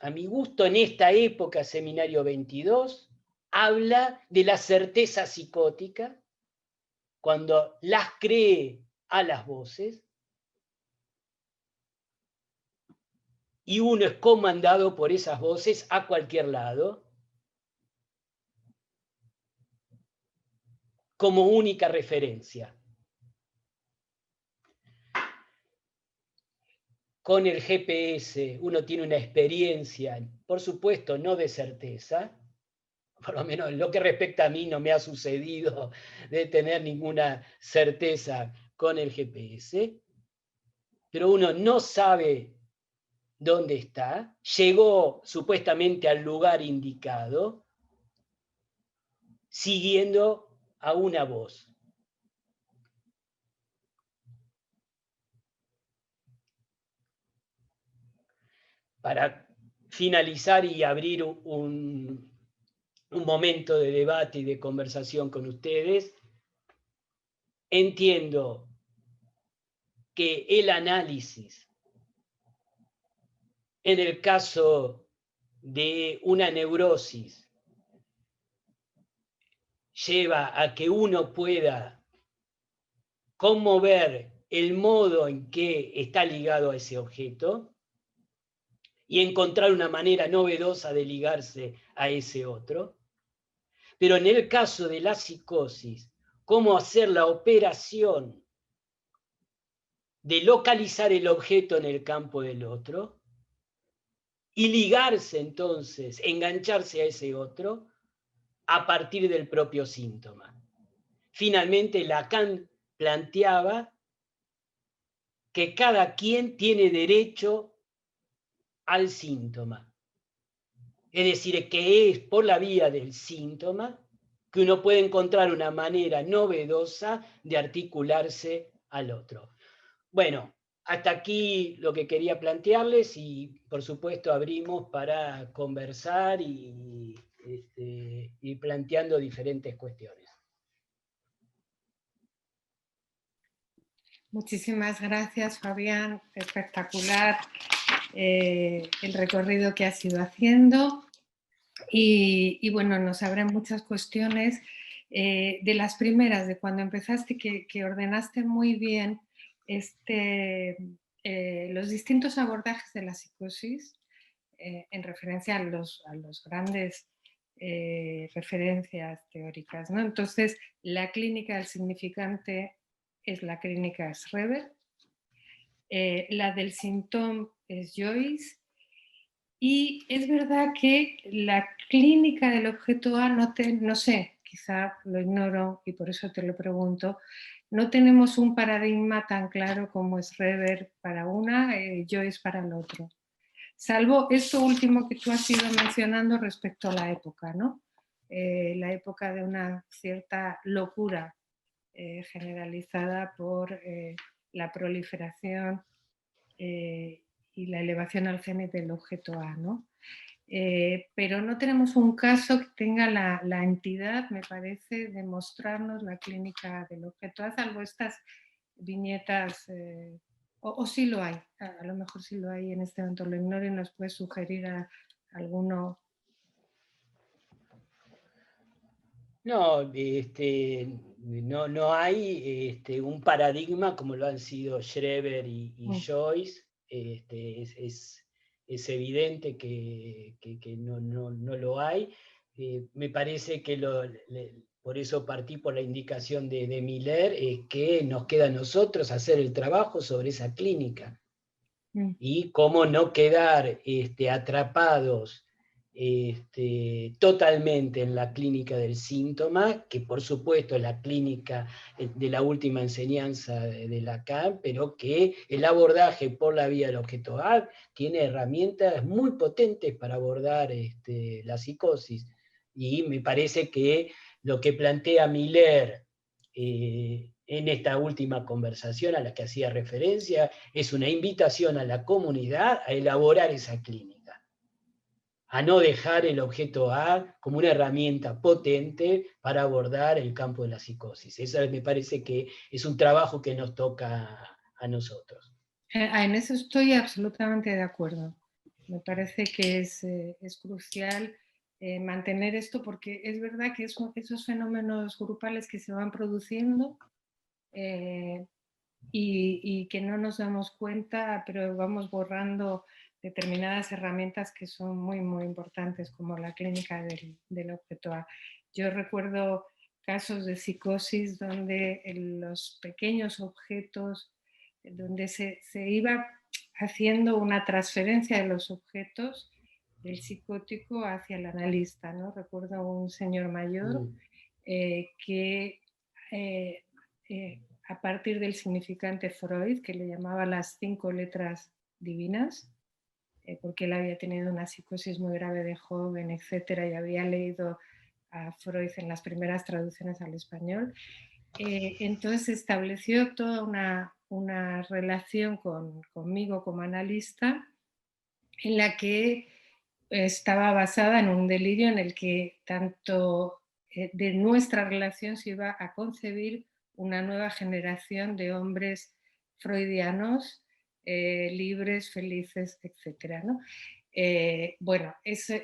a mi gusto, en esta época, seminario 22, habla de la certeza psicótica, cuando las cree a las voces, y uno es comandado por esas voces a cualquier lado, como única referencia. Con el GPS uno tiene una experiencia, por supuesto, no de certeza, por lo menos en lo que respecta a mí no me ha sucedido de tener ninguna certeza con el GPS, pero uno no sabe dónde está, llegó supuestamente al lugar indicado, siguiendo a una voz. Para finalizar y abrir un momento de debate y de conversación con ustedes, entiendo que el análisis, en el caso de una neurosis, lleva a que uno pueda conmover el modo en que está ligado a ese objeto y encontrar una manera novedosa de ligarse a ese otro. Pero en el caso de la psicosis, cómo hacer la operación de localizar el objeto en el campo del otro y ligarse entonces, engancharse a ese otro a partir del propio síntoma. Finalmente, Lacan planteaba que cada quien tiene derecho al síntoma. Es decir, que es por la vía del síntoma que uno puede encontrar una manera novedosa de articularse al otro. Bueno, hasta aquí lo que quería plantearles y por supuesto abrimos para conversar y planteando diferentes cuestiones. Muchísimas gracias, Fabián. Espectacular el recorrido que has ido haciendo. Y bueno, nos abren muchas cuestiones. De las primeras, de cuando empezaste, que ordenaste muy bien los distintos abordajes de la psicosis en referencia a los grandes referencias teóricas, ¿no? Entonces, la clínica del significante es la clínica Schreber, la del Symptom es Joyce, y es verdad que la clínica del objeto A, no sé, quizá lo ignoro y por eso te lo pregunto, no tenemos un paradigma tan claro como es Schreber para una, Joyce para el otro. Salvo esto último que tú has ido mencionando respecto a la época, ¿no? La época de una cierta locura generalizada por la proliferación y la elevación al cenit del objeto A, ¿no? Pero no tenemos un caso que tenga la entidad, me parece, de mostrarnos la clínica del objeto A, salvo estas viñetas, o sí lo hay, a lo mejor sí lo hay en este momento, lo ignoro y nos puede sugerir a alguno. No, no hay un paradigma como lo han sido Schreber y Joyce. Es evidente que no lo hay. Me parece que por eso partí por la indicación de Miller, es que nos queda a nosotros hacer el trabajo sobre esa clínica. Y cómo no quedar atrapados totalmente en la clínica del síntoma, que por supuesto es la clínica de la última enseñanza de Lacan, pero que el abordaje por la vía del objeto A tiene herramientas muy potentes para abordar la psicosis. Y me parece que lo que plantea Miller en esta última conversación a la que hacía referencia, es una invitación a la comunidad a elaborar esa clínica, a no dejar el objeto A como una herramienta potente para abordar el campo de la psicosis. Eso me parece que es un trabajo que nos toca a nosotros. En eso estoy absolutamente de acuerdo. Me parece que es crucial mantener esto, porque es verdad que esos fenómenos grupales que se van produciendo y que no nos damos cuenta, pero vamos borrando determinadas herramientas que son muy, muy importantes, como la clínica del objeto A. Yo recuerdo casos de psicosis donde los pequeños objetos, donde se iba haciendo una transferencia de los objetos del psicótico hacia el analista, ¿no? Recuerdo un señor mayor que a partir del significante Freud, que le llamaba las 5 letras divinas, porque él había tenido una psicosis muy grave de joven, etcétera, y había leído a Freud en las primeras traducciones al español. Entonces estableció toda una relación conmigo como analista en la que estaba basada en un delirio en el que tanto de nuestra relación se iba a concebir una nueva generación de hombres freudianos libres, felices, etc. ¿no? Bueno, esa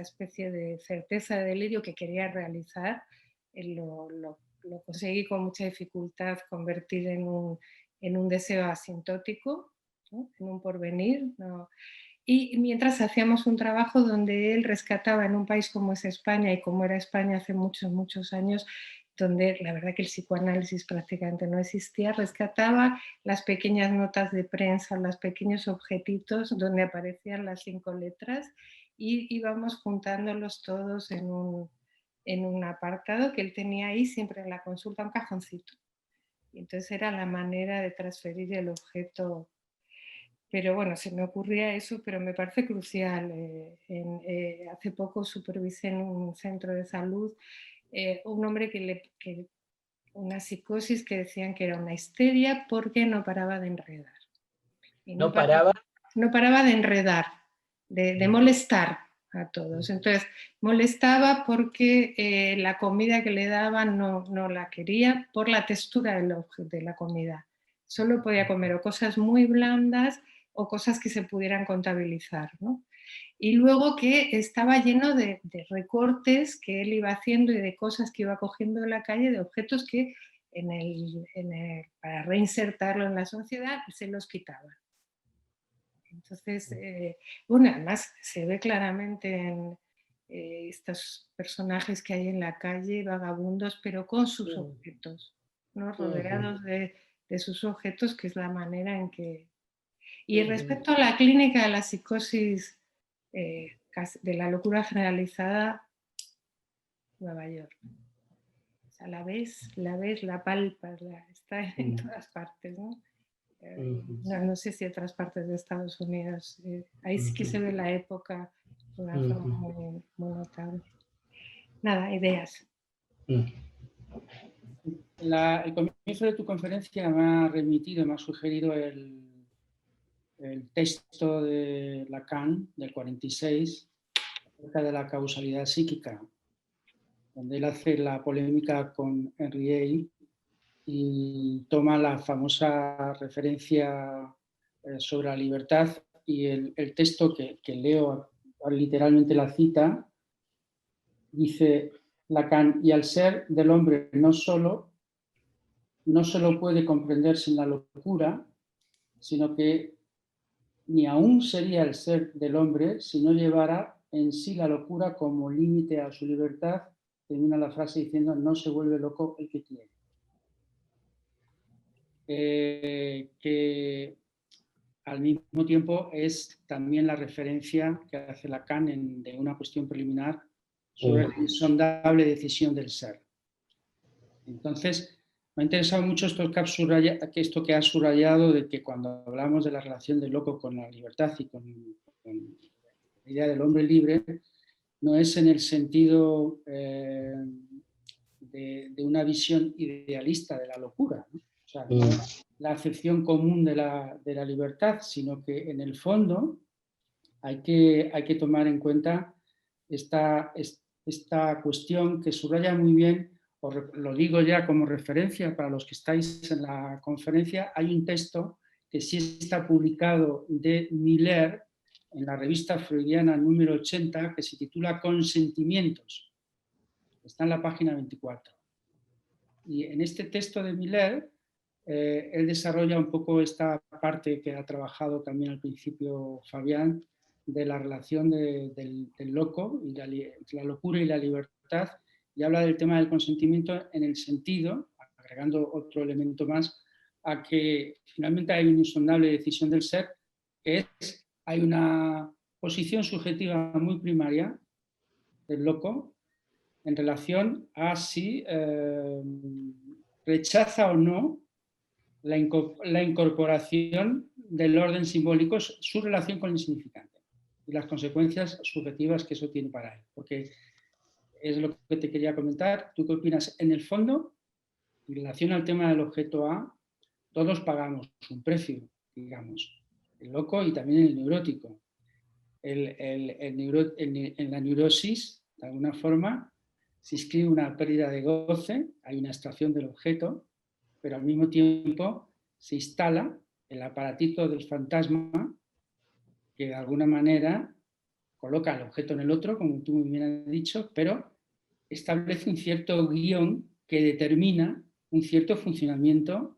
especie de certeza de delirio que quería realizar lo conseguí con mucha dificultad convertir en un deseo asintótico, ¿no? En un porvenir, ¿no? Y mientras hacíamos un trabajo donde él rescataba en un país como es España y como era España hace muchos, muchos años, donde la verdad que el psicoanálisis prácticamente no existía, rescataba las pequeñas notas de prensa, los pequeños objetitos donde aparecían las 5 letras y íbamos juntándolos todos en un apartado que él tenía ahí siempre en la consulta, un cajoncito. Y entonces era la manera de transferir el objeto. Pero bueno, se me ocurría eso, pero me parece crucial. Hace poco supervisé en un centro de salud un hombre una psicosis que decían que era una histeria porque no paraba de enredar. Y no paraba de enredar, de molestar a todos. Entonces, molestaba porque la comida que le daban no la quería por la textura de la comida. Solo podía comer o cosas muy blandas o cosas que se pudieran contabilizar, ¿no? Y luego que estaba lleno de recortes que él iba haciendo y de cosas que iba cogiendo de la calle, de objetos que para reinsertarlo en la sociedad se los quitaban. Entonces, bueno, además se ve claramente en estos personajes que hay en la calle, vagabundos, pero con sus objetos. ¿no? Rodeados de sus objetos, que es la manera en que... Y respecto a la clínica de la psicosis de la locura generalizada, Nueva York. O sea, la ves, la palpas, está en todas partes, ¿no? No sé si otras partes de Estados Unidos. Ahí sí que se ve la época de una forma muy, muy notable. Nada, ideas. El comienzo de tu conferencia me ha remitido, me ha sugerido el texto de Lacan, del 46, acerca de la causalidad psíquica, donde él hace la polémica con Henriet y toma la famosa referencia sobre la libertad, y el texto que leo literalmente la cita, dice Lacan: y al ser del hombre no solo puede comprender sin la locura, sino que ni aún sería el ser del hombre si no llevara en sí la locura como límite a su libertad. Termina la frase diciendo: no se vuelve loco el que quiere. Que al mismo tiempo es también la referencia que hace Lacan de una cuestión preliminar sobre la insondable decisión del ser. Entonces, me ha interesado mucho esto que has subrayado, de que cuando hablamos de la relación del loco con la libertad y con la idea del hombre libre, no es en el sentido de una visión idealista de la locura, ¿no? O sea, no la acepción común de la libertad, sino que en el fondo hay que tomar en cuenta esta cuestión que subraya muy bien. Lo digo ya como referencia para los que estáis en la conferencia. Hay un texto que sí está publicado de Miller en la revista freudiana número 80, que se titula Consentimientos. Está en la página 24. Y en este texto de Miller, él desarrolla un poco esta parte que ha trabajado también al principio Fabián, de la relación del loco, y la locura y la libertad, y habla del tema del consentimiento en el sentido, agregando otro elemento más, a que finalmente hay una insondable decisión del ser, que es, hay una posición subjetiva muy primaria del loco en relación a si rechaza o no la incorporación del orden simbólico, su relación con el insignificante y las consecuencias subjetivas que eso tiene para él. Porque es lo que te quería comentar. ¿Tú qué opinas? En el fondo, en relación al tema del objeto A, todos pagamos un precio, digamos, el loco y también el neurótico. En la neurosis, de alguna forma, se inscribe una pérdida de goce, hay una abstracción del objeto, pero al mismo tiempo se instala el aparatito del fantasma que de alguna manera coloca el objeto en el otro, como tú muy bien has dicho, pero establece un cierto guión que determina un cierto funcionamiento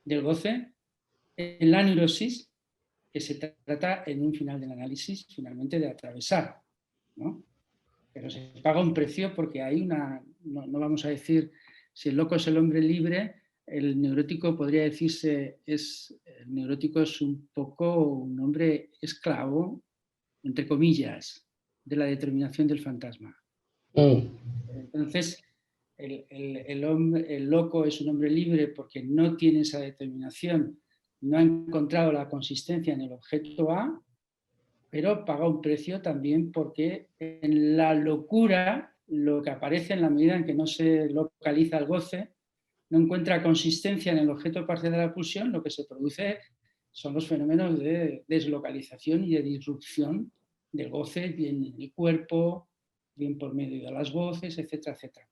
del goce en la neurosis, que se trata en un final del análisis finalmente de atravesar, ¿no? Pero se paga un precio porque hay una, no vamos a decir si el loco es el hombre libre, el neurótico podría decirse, el neurótico es un poco un hombre esclavo, entre comillas, de la determinación del fantasma. Entonces, el loco es un hombre libre porque no tiene esa determinación, no ha encontrado la consistencia en el objeto A, pero paga un precio también porque en la locura, lo que aparece en la medida en que no se localiza el goce, no encuentra consistencia en el objeto parcial de la pulsión, lo que se produce son los fenómenos de deslocalización y de disrupción del goce, bien en el cuerpo, bien por medio de las voces, etcétera, etcétera.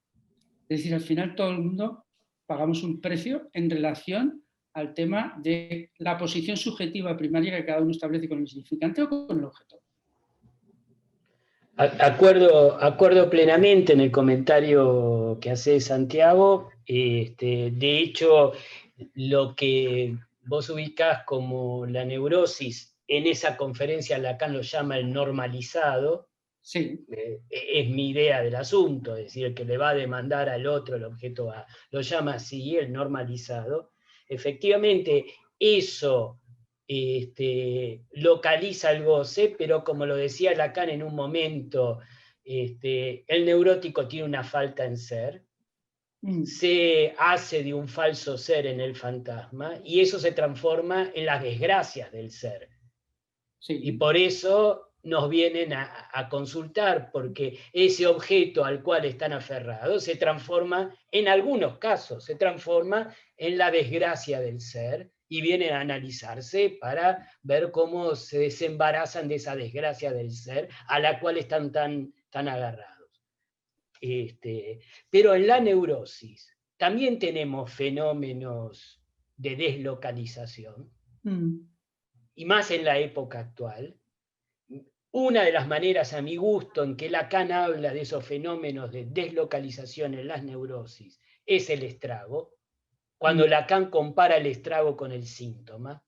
Es decir, al final todo el mundo pagamos un precio en relación al tema de la posición subjetiva primaria que cada uno establece con el significante o con el objeto. Acuerdo plenamente en el comentario que hace Santiago. De hecho, lo que vos ubicás como la neurosis, en esa conferencia Lacan lo llama el normalizado, Sí. Es mi idea del asunto, es decir, el que le va a demandar al otro el objeto A, lo llama así el normalizado. Efectivamente, eso localiza el goce, pero como lo decía Lacan en un momento, el neurótico tiene una falta en ser, se hace de un falso ser en el fantasma, y eso se transforma en las desgracias del ser. Sí. Y por eso nos vienen a consultar, porque ese objeto al cual están aferrados se transforma, en algunos casos, se transforma en la desgracia del ser, y vienen a analizarse para ver cómo se desembarazan de esa desgracia del ser a la cual están tan agarrados. Pero en la neurosis también tenemos fenómenos de deslocalización, y más en la época actual. Una de las maneras, a mi gusto, en que Lacan habla de esos fenómenos de deslocalización en las neurosis es el estrago, cuando Lacan compara el estrago con el síntoma,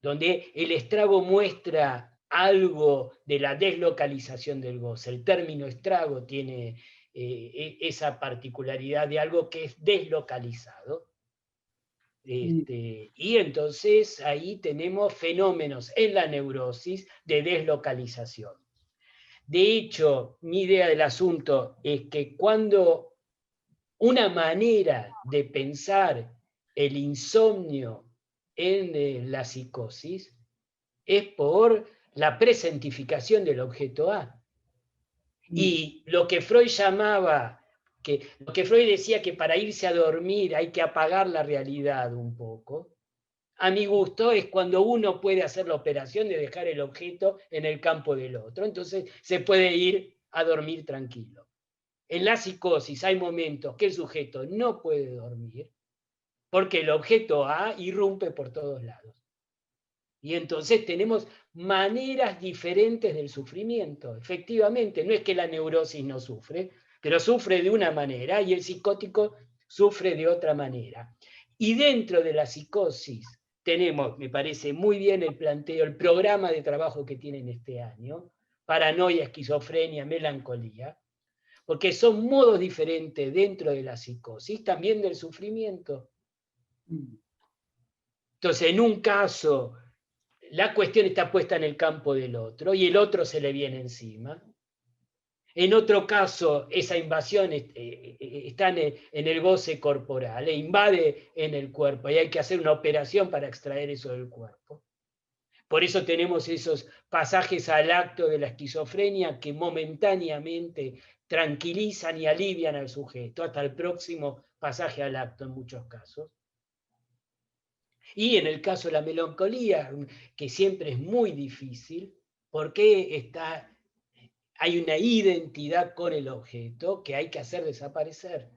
donde el estrago muestra algo de la deslocalización del goce. El término estrago tiene esa particularidad de algo que es deslocalizado. Y entonces ahí tenemos fenómenos en la neurosis de deslocalización. De hecho, mi idea del asunto es que cuando una manera de pensar el insomnio en la psicosis es por la presentificación del objeto A. Y lo que Freud lo que Freud decía que para irse a dormir hay que apagar la realidad un poco, a mi gusto es cuando uno puede hacer la operación de dejar el objeto en el campo del otro. Entonces se puede ir a dormir tranquilo. En la psicosis hay momentos que el sujeto no puede dormir porque el objeto A irrumpe por todos lados. Y entonces tenemos maneras diferentes del sufrimiento. Efectivamente, no es que la neurosis no sufre, pero sufre de una manera y el psicótico sufre de otra manera. Y dentro de la psicosis tenemos, me parece muy bien el planteo, el programa de trabajo que tienen este año, paranoia, esquizofrenia, melancolía, porque son modos diferentes dentro de la psicosis, también del sufrimiento. Entonces, en un caso, la cuestión está puesta en el campo del otro y el otro se le viene encima. En otro caso, esa invasión está en el goce corporal e invade en el cuerpo y hay que hacer una operación para extraer eso del cuerpo. Por eso tenemos esos pasajes al acto de la esquizofrenia que momentáneamente tranquilizan y alivian al sujeto, hasta el próximo pasaje al acto en muchos casos. Y en el caso de la melancolía, que siempre es muy difícil, porque hay una identidad con el objeto que hay que hacer desaparecer.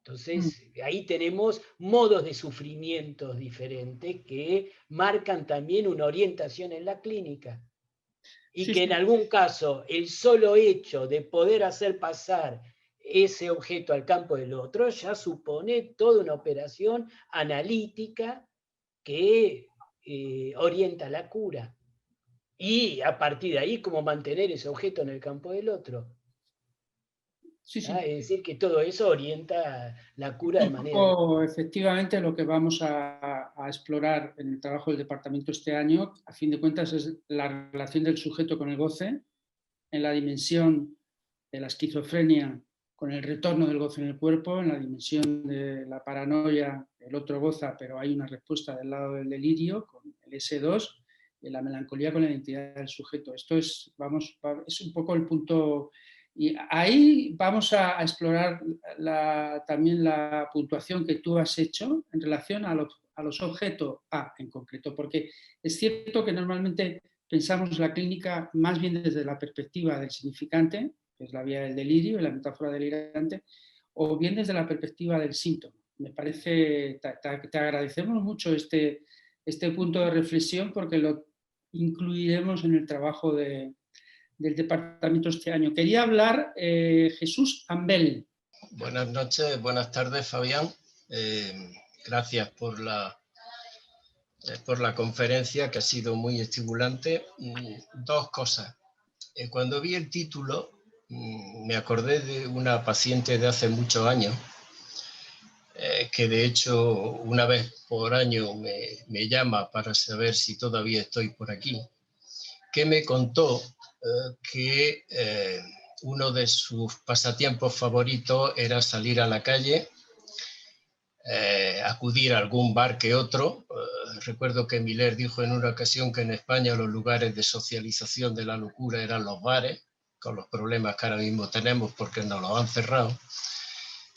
Entonces, ahí tenemos modos de sufrimientos diferentes que marcan también una orientación en la clínica. Y que en algún caso, el solo hecho de poder hacer pasar ese objeto al campo del otro ya supone toda una operación analítica que orienta la cura. Y a partir de ahí, cómo mantener ese objeto en el campo del otro. Es decir, que todo eso orienta la cura de manera... Efectivamente, lo que vamos a explorar en el trabajo del departamento este año, a fin de cuentas, es la relación del sujeto con el goce, en la dimensión de la esquizofrenia con el retorno del goce en el cuerpo, en la dimensión de la paranoia, el otro goza, pero hay una respuesta del lado del delirio, con el S2, y la melancolía con la identidad del sujeto. Esto es un poco el punto... Y ahí vamos a explorar también la puntuación que tú has hecho en relación a los objetos A en concreto, porque es cierto que normalmente pensamos la clínica más bien desde la perspectiva del significante, que es la vía del delirio y la metáfora delirante, o bien desde la perspectiva del síntoma. Me parece, te agradecemos mucho este punto de reflexión porque lo incluiremos en el trabajo del departamento este año. Quería hablar Jesús Ambel. Buenas noches, buenas tardes, Fabián. Gracias por la conferencia, que ha sido muy estimulante. Dos cosas. Cuando vi el título, me acordé de una paciente de hace muchos años, que de hecho una vez por año me llama para saber si todavía estoy por aquí, que me contó que uno de sus pasatiempos favoritos era salir a la calle, acudir a algún bar que otro. Recuerdo que Miller dijo en una ocasión que en España los lugares de socialización de la locura eran los bares, con los problemas que ahora mismo tenemos porque nos los han cerrado.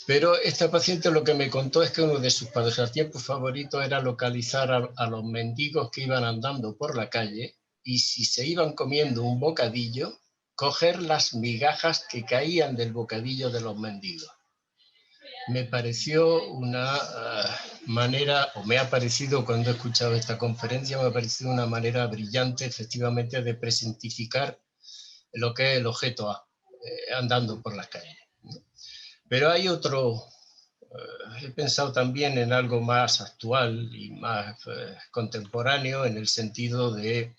Pero esta paciente lo que me contó es que uno de sus pasatiempos favoritos era localizar a los mendigos que iban andando por la calle, y si se iban comiendo un bocadillo, coger las migajas que caían del bocadillo de los mendigos. Me pareció una manera, o me ha parecido cuando he escuchado esta conferencia, me ha parecido una manera brillante efectivamente de presentificar lo que es el objeto A, andando por las calles. Pero hay otro, he pensado también en algo más actual y más contemporáneo, en el sentido de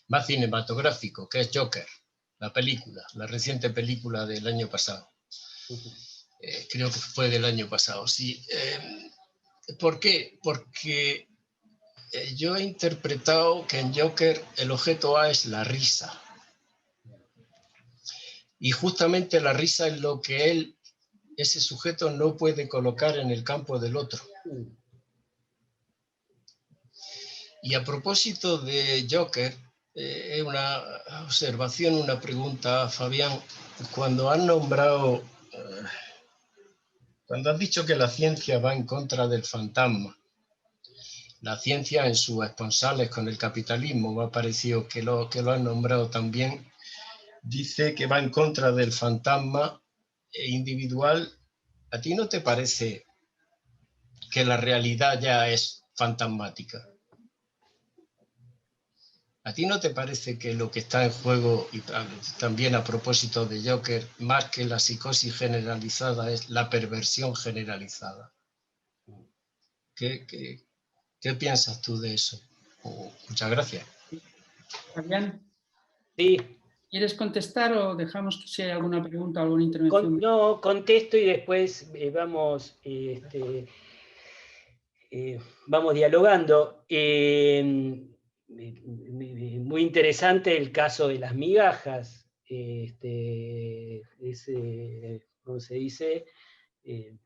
más cinematográfico, que es Joker, la película, la reciente película del año pasado. Creo que fue del año pasado, sí. ¿Por qué? Porque yo he interpretado que en Joker el objeto A es la risa. Y justamente la risa es lo que ese sujeto no puede colocar en el campo del otro. Y a propósito de Joker, una observación, una pregunta, Fabián. Cuando has nombrado, cuando has dicho que la ciencia va en contra del fantasma, la ciencia en sus esponsales con el capitalismo, me ha parecido que lo has nombrado también, dice que va en contra del fantasma individual. ¿A ti no te parece que la realidad ya es fantasmática? ¿A ti no te parece que lo que está en juego, y también a propósito de Joker, más que la psicosis generalizada, es la perversión generalizada? ¿Qué piensas tú de eso? Muchas gracias. Fabián, Sí. ¿quieres contestar o dejamos que si hay alguna pregunta o alguna intervención? No, contesto y después vamos dialogando. Muy interesante el caso de las migajas. ¿Cómo se dice?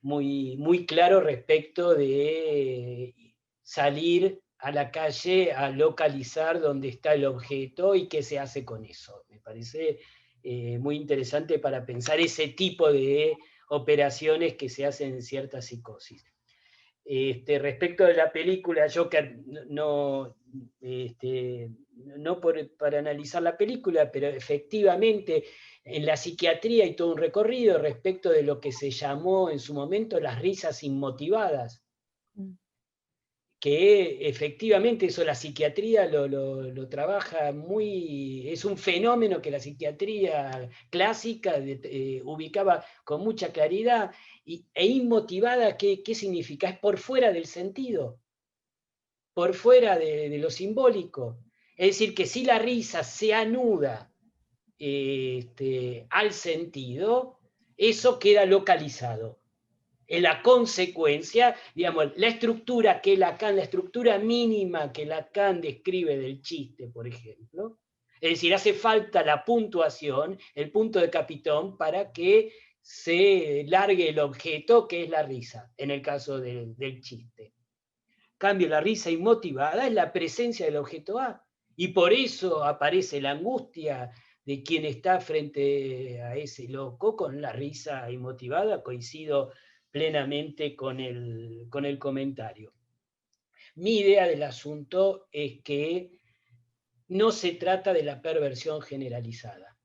Muy, muy claro respecto de salir a la calle a localizar dónde está el objeto y qué se hace con eso. Me parece muy interesante para pensar ese tipo de operaciones que se hacen en cierta psicosis. Respecto de la película Joker, no para analizar la película, pero efectivamente en la psiquiatría hay todo un recorrido respecto de lo que se llamó en su momento las risas inmotivadas, que efectivamente eso la psiquiatría lo trabaja muy, es un fenómeno que la psiquiatría clásica ubicaba con mucha claridad. E inmotivada, ¿qué significa? Es por fuera del sentido, por fuera de lo simbólico. Es decir, que si la risa se anuda al sentido, eso queda localizado. En la consecuencia, digamos, la estructura la estructura mínima que Lacan describe del chiste, por ejemplo, es decir, hace falta la puntuación, el punto de capitón, para que se largue el objeto, que es la risa, en el caso del chiste. En cambio, la risa inmotivada es la presencia del objeto A, y por eso aparece la angustia de quien está frente a ese loco con la risa inmotivada. Coincido plenamente con el comentario. Mi idea del asunto es que no se trata de la perversión generalizada.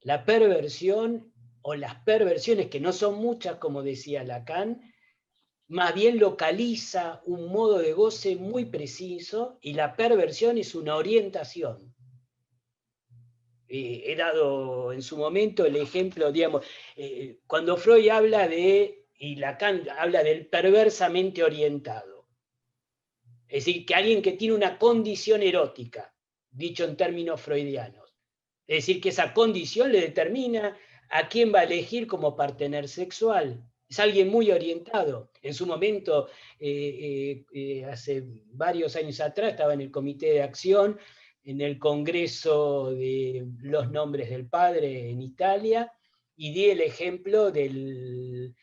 La perversión o las perversiones, que no son muchas, como decía Lacan, más bien localiza un modo de goce muy preciso, y la perversión es una orientación. He dado en su momento el ejemplo, digamos, cuando Freud habla y Lacan habla del perversamente orientado. Es decir, que alguien que tiene una condición erótica, dicho en términos freudianos, Es decir, que esa condición le determina a quién va a elegir como partener sexual. Es alguien muy orientado. En su momento, hace varios años atrás, estaba en el Comité de Acción, en el Congreso de los Nombres del Padre en Italia, y di el ejemplo del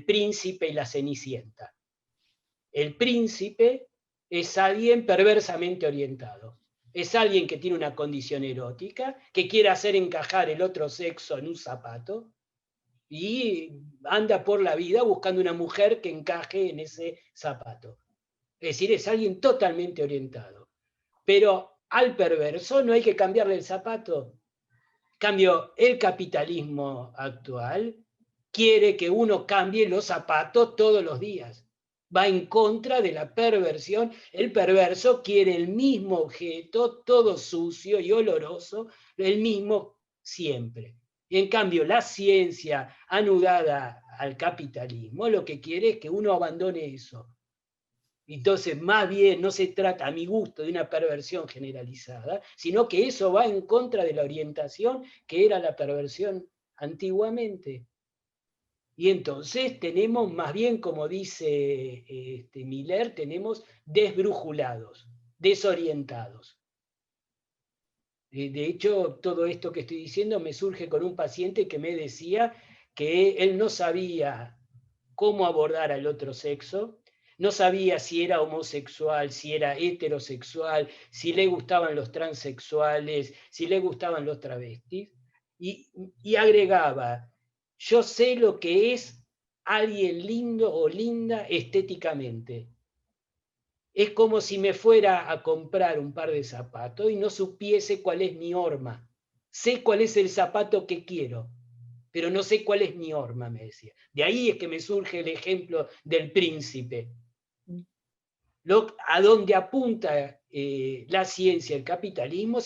príncipe y la cenicienta. El príncipe es alguien perversamente orientado. Es alguien que tiene una condición erótica, que quiere hacer encajar el otro sexo en un zapato y anda por la vida buscando una mujer que encaje en ese zapato. Es decir, es alguien totalmente orientado. Pero al perverso no hay que cambiarle el zapato. En cambio, el capitalismo actual quiere que uno cambie los zapatos todos los días. Va en contra de la perversión. El perverso quiere el mismo objeto, todo sucio y oloroso, el mismo siempre. En cambio, la ciencia anudada al capitalismo lo que quiere es que uno abandone eso. Entonces, más bien no se trata, a mi gusto, de una perversión generalizada, sino que eso va en contra de la orientación que era la perversión antiguamente. Y entonces tenemos, más bien como dice Miller, tenemos desbrujulados, desorientados. De hecho, todo esto que estoy diciendo me surge con un paciente que me decía que él no sabía cómo abordar al otro sexo, no sabía si era homosexual, si era heterosexual, si le gustaban los transexuales, si le gustaban los travestis, y agregaba: yo sé lo que es alguien lindo o linda estéticamente. Es como si me fuera a comprar un par de zapatos y no supiese cuál es mi horma. Sé cuál es el zapato que quiero, pero no sé cuál es mi horma, me decía. De ahí es que me surge el ejemplo del príncipe. A donde apunta la ciencia, el capitalismo,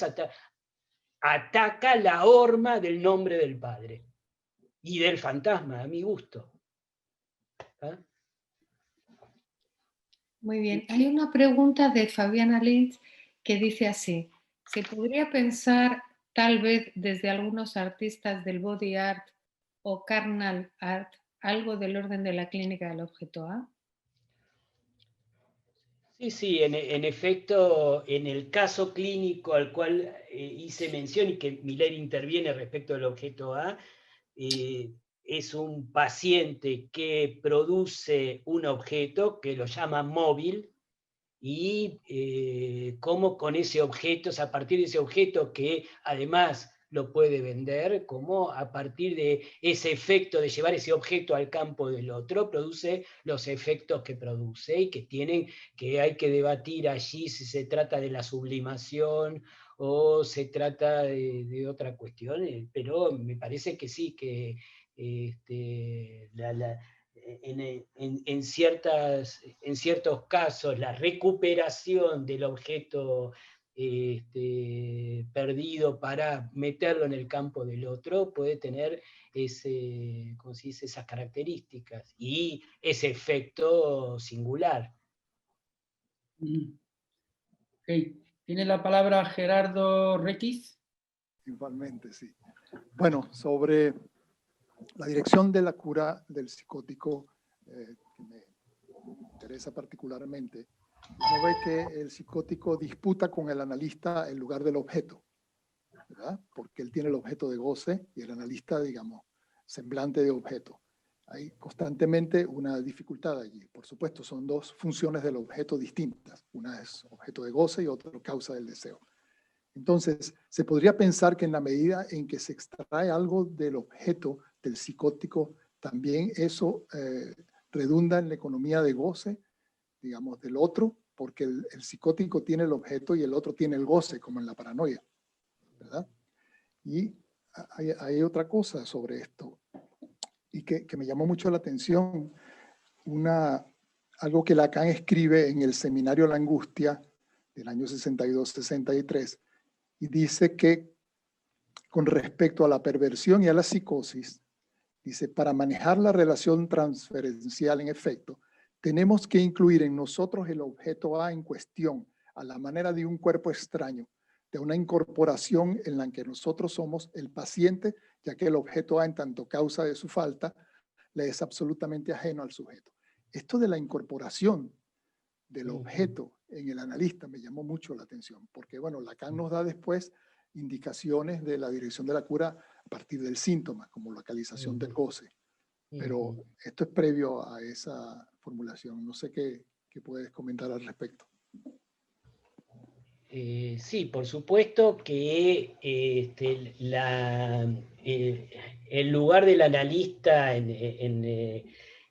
ataca la horma del nombre del padre y del fantasma, a mi gusto. ¿Ah? Muy bien. Hay una pregunta de Fabiana Lynch que dice así: ¿se podría pensar tal vez desde algunos artistas del body art o carnal art algo del orden de la clínica del objeto A? Sí, en efecto, en el caso clínico al cual hice mención y que Miller interviene respecto al objeto A, es un paciente que produce un objeto que lo llama móvil, y cómo con ese objeto, o sea, a partir de ese objeto que además lo puede vender, cómo a partir de ese efecto de llevar ese objeto al campo del otro, produce los efectos que produce y que hay que debatir allí si se trata de la sublimación o se trata de otra cuestión, pero me parece que sí, que en ciertos casos la recuperación del objeto perdido para meterlo en el campo del otro puede tener ¿cómo se dice?, esas características y ese efecto singular. Okay. ¿Tiene la palabra Gerardo Requiz? Igualmente, sí. Bueno, sobre la dirección de la cura del psicótico, que me interesa particularmente, uno ve que el psicótico disputa con el analista el lugar del objeto, ¿verdad? Porque él tiene el objeto de goce y el analista, digamos, semblante de objeto. Hay constantemente una dificultad allí. Por supuesto, son dos funciones del objeto distintas. Una es objeto de goce y otra causa del deseo. Entonces, se podría pensar que en la medida en que se extrae algo del objeto del psicótico, también eso redunda en la economía de goce, digamos, del otro, porque el psicótico tiene el objeto y el otro tiene el goce, como en la paranoia, ¿verdad? Y hay otra cosa sobre esto, y que me llamó mucho la atención, algo que Lacan escribe en el Seminario La Angustia del año 62-63, y dice que con respecto a la perversión y a la psicosis, dice, para manejar la relación transferencial en efecto, tenemos que incluir en nosotros el objeto A en cuestión, a la manera de un cuerpo extraño, de una incorporación en la que nosotros somos el paciente, ya que el objeto A, en tanto causa de su falta, le es absolutamente ajeno al sujeto. Esto de la incorporación del objeto en el analista me llamó mucho la atención, porque bueno, Lacan nos da después indicaciones de la dirección de la cura a partir del síntoma, como localización del goce. Pero esto es previo a esa formulación. No sé qué puedes comentar al respecto. Sí, por supuesto que el lugar del analista en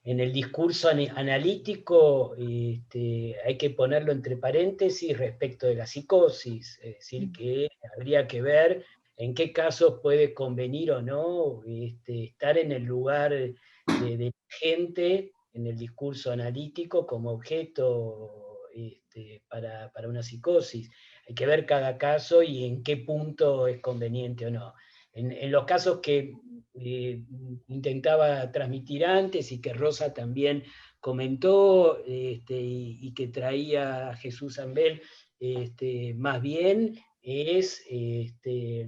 el discurso analítico hay que ponerlo entre paréntesis respecto de la psicosis, es decir, que habría que ver en qué casos puede convenir o no estar en el lugar de gente en el discurso analítico como objeto para una psicosis. Hay que ver cada caso y en qué punto es conveniente o no. En los casos que intentaba transmitir antes y que Rosa también comentó y que traía Jesús Ambel más bien es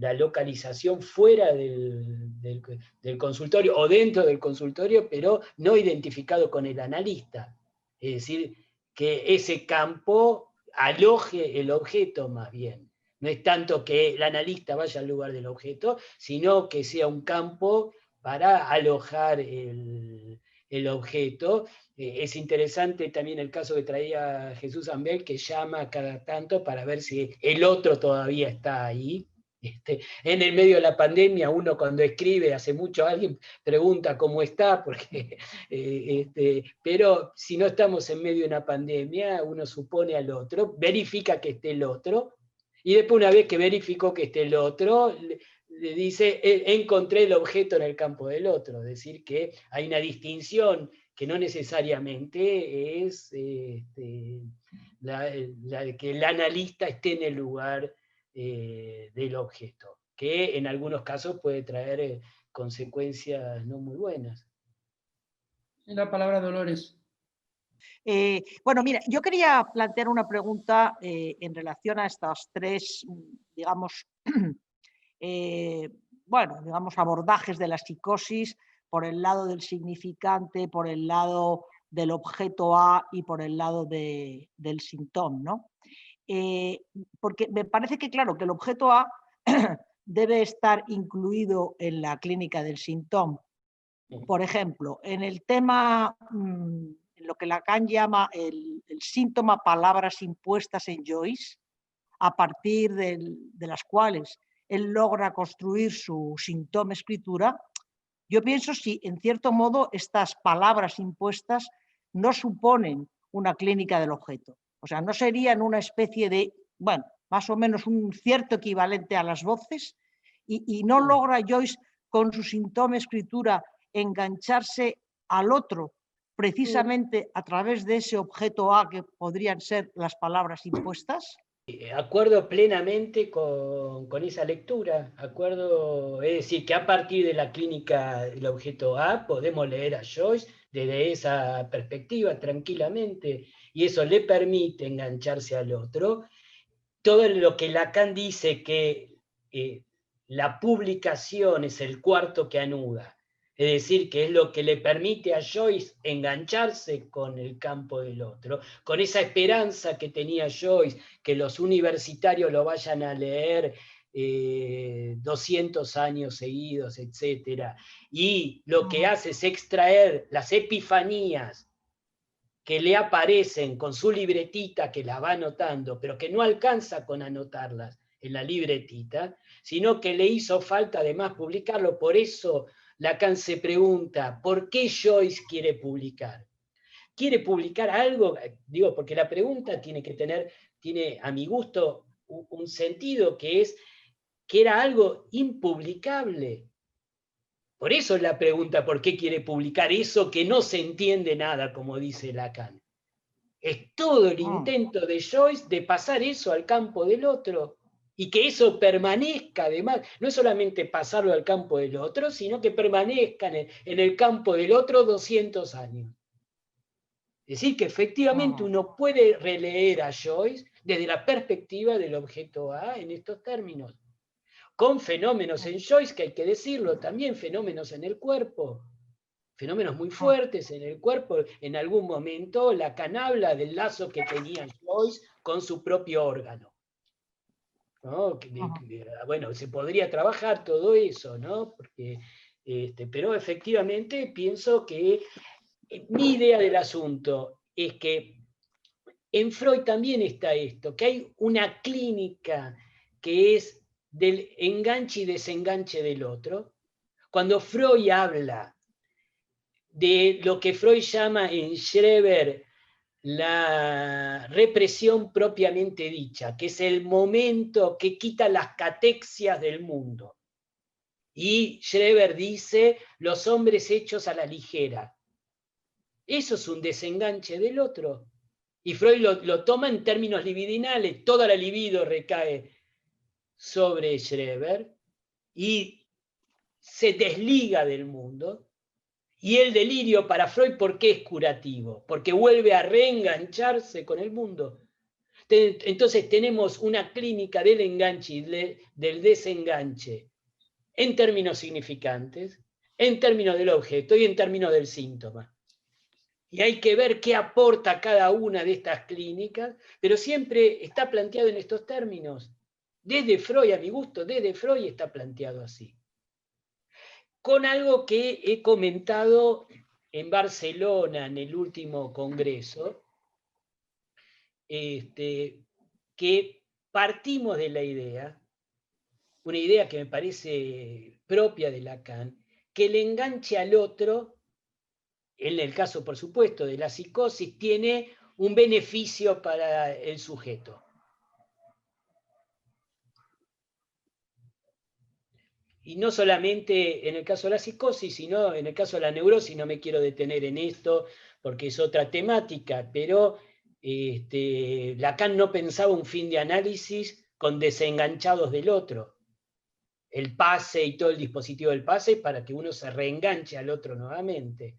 la localización fuera del consultorio o dentro del consultorio, pero no identificado con el analista. Es decir, que ese campo aloje el objeto más bien. No es tanto que el analista vaya al lugar del objeto, sino que sea un campo para alojar el objeto. Es interesante también el caso que traía Jesús Ambel, que llama cada tanto para ver si el otro todavía está ahí. En el medio de la pandemia, uno cuando escribe, hace mucho alguien pregunta cómo está, porque, pero si no estamos en medio de una pandemia, uno supone al otro, verifica que esté el otro, y después una vez que verificó que esté el otro, le dice, encontré el objeto en el campo del otro, es decir, que hay una distinción que no necesariamente es la de que el analista esté en el lugar del objeto, que en algunos casos puede traer consecuencias no muy buenas. La palabra Dolores. Bueno, mira, yo quería plantear una pregunta en relación a estas tres, digamos, digamos, abordajes de la psicosis por el lado del significante, por el lado del objeto A y por el lado del síntoma, ¿no? Porque me parece que, claro, que el objeto A debe estar incluido en la clínica del síntoma. Por ejemplo, en el tema, lo que Lacan llama el síntoma palabras impuestas en Joyce, a partir de las cuales él logra construir su síntoma escritura, yo pienso si en cierto modo estas palabras impuestas no suponen una clínica del objeto. O sea, no serían una especie de, bueno, más o menos un cierto equivalente a las voces y no logra Joyce con su síntoma escritura engancharse al otro precisamente a través de ese objeto A que podrían ser las palabras impuestas. Acuerdo plenamente con esa lectura, acuerdo, es decir, que a partir de la clínica del objeto A podemos leer a Joyce desde esa perspectiva tranquilamente, y eso le permite engancharse al otro. Todo lo que Lacan dice que la publicación es el cuarto que anuda, es decir, que es lo que le permite a Joyce engancharse con el campo del otro, con esa esperanza que tenía Joyce, que los universitarios lo vayan a leer 200 años seguidos, etc. Y lo que hace es extraer las epifanías que le aparecen con su libretita que la va anotando, pero que no alcanza con anotarlas en la libretita, sino que le hizo falta además publicarlo. Por eso Lacan se pregunta, ¿por qué Joyce quiere publicar? ¿Quiere publicar algo? Digo, porque la pregunta tiene a mi gusto un sentido, que es que era algo impublicable. Por eso la pregunta, ¿por qué quiere publicar eso que no se entiende nada, como dice Lacan? Es todo el intento de Joyce de pasar eso al campo del otro, y que eso permanezca, además, no es solamente pasarlo al campo del otro, sino que permanezca en el campo del otro 200 años. Es decir, que efectivamente uno puede releer a Joyce desde la perspectiva del objeto A en estos términos. Con fenómenos en Joyce, que hay que decirlo, también fenómenos en el cuerpo, fenómenos muy fuertes en el cuerpo. En algún momento Lacan habla del lazo que tenía Joyce con su propio órgano, ¿no? Bueno, se podría trabajar todo eso, ¿no? Porque, pero efectivamente pienso que mi idea del asunto es que en Freud también está esto, que hay una clínica que es del enganche y desenganche del otro. Cuando Freud habla de lo que Freud llama en Schreber la represión propiamente dicha, que es el momento que quita las catexias del mundo. Y Schreber dice, los hombres hechos a la ligera. Eso es un desenganche del otro. Y Freud lo toma en términos libidinales, toda la libido recae sobre Schreber y se desliga del mundo. Y el delirio para Freud, ¿por qué es curativo? Porque vuelve a reengancharse con el mundo. Entonces tenemos una clínica del enganche y del desenganche en términos significantes, en términos del objeto y en términos del síntoma. Y hay que ver qué aporta cada una de estas clínicas, pero siempre está planteado en estos términos. Desde Freud, a mi gusto, desde Freud está planteado así. Con algo que he comentado en Barcelona en el último congreso, que partimos de la idea, una idea que me parece propia de Lacan, que el enganche al otro, en el caso, por supuesto, de la psicosis, tiene un beneficio para el sujeto. Y no solamente en el caso de la psicosis, sino en el caso de la neurosis, no me quiero detener en esto porque es otra temática, pero Lacan no pensaba un fin de análisis con desenganchados del otro. El pase y todo el dispositivo del pase para que uno se reenganche al otro nuevamente.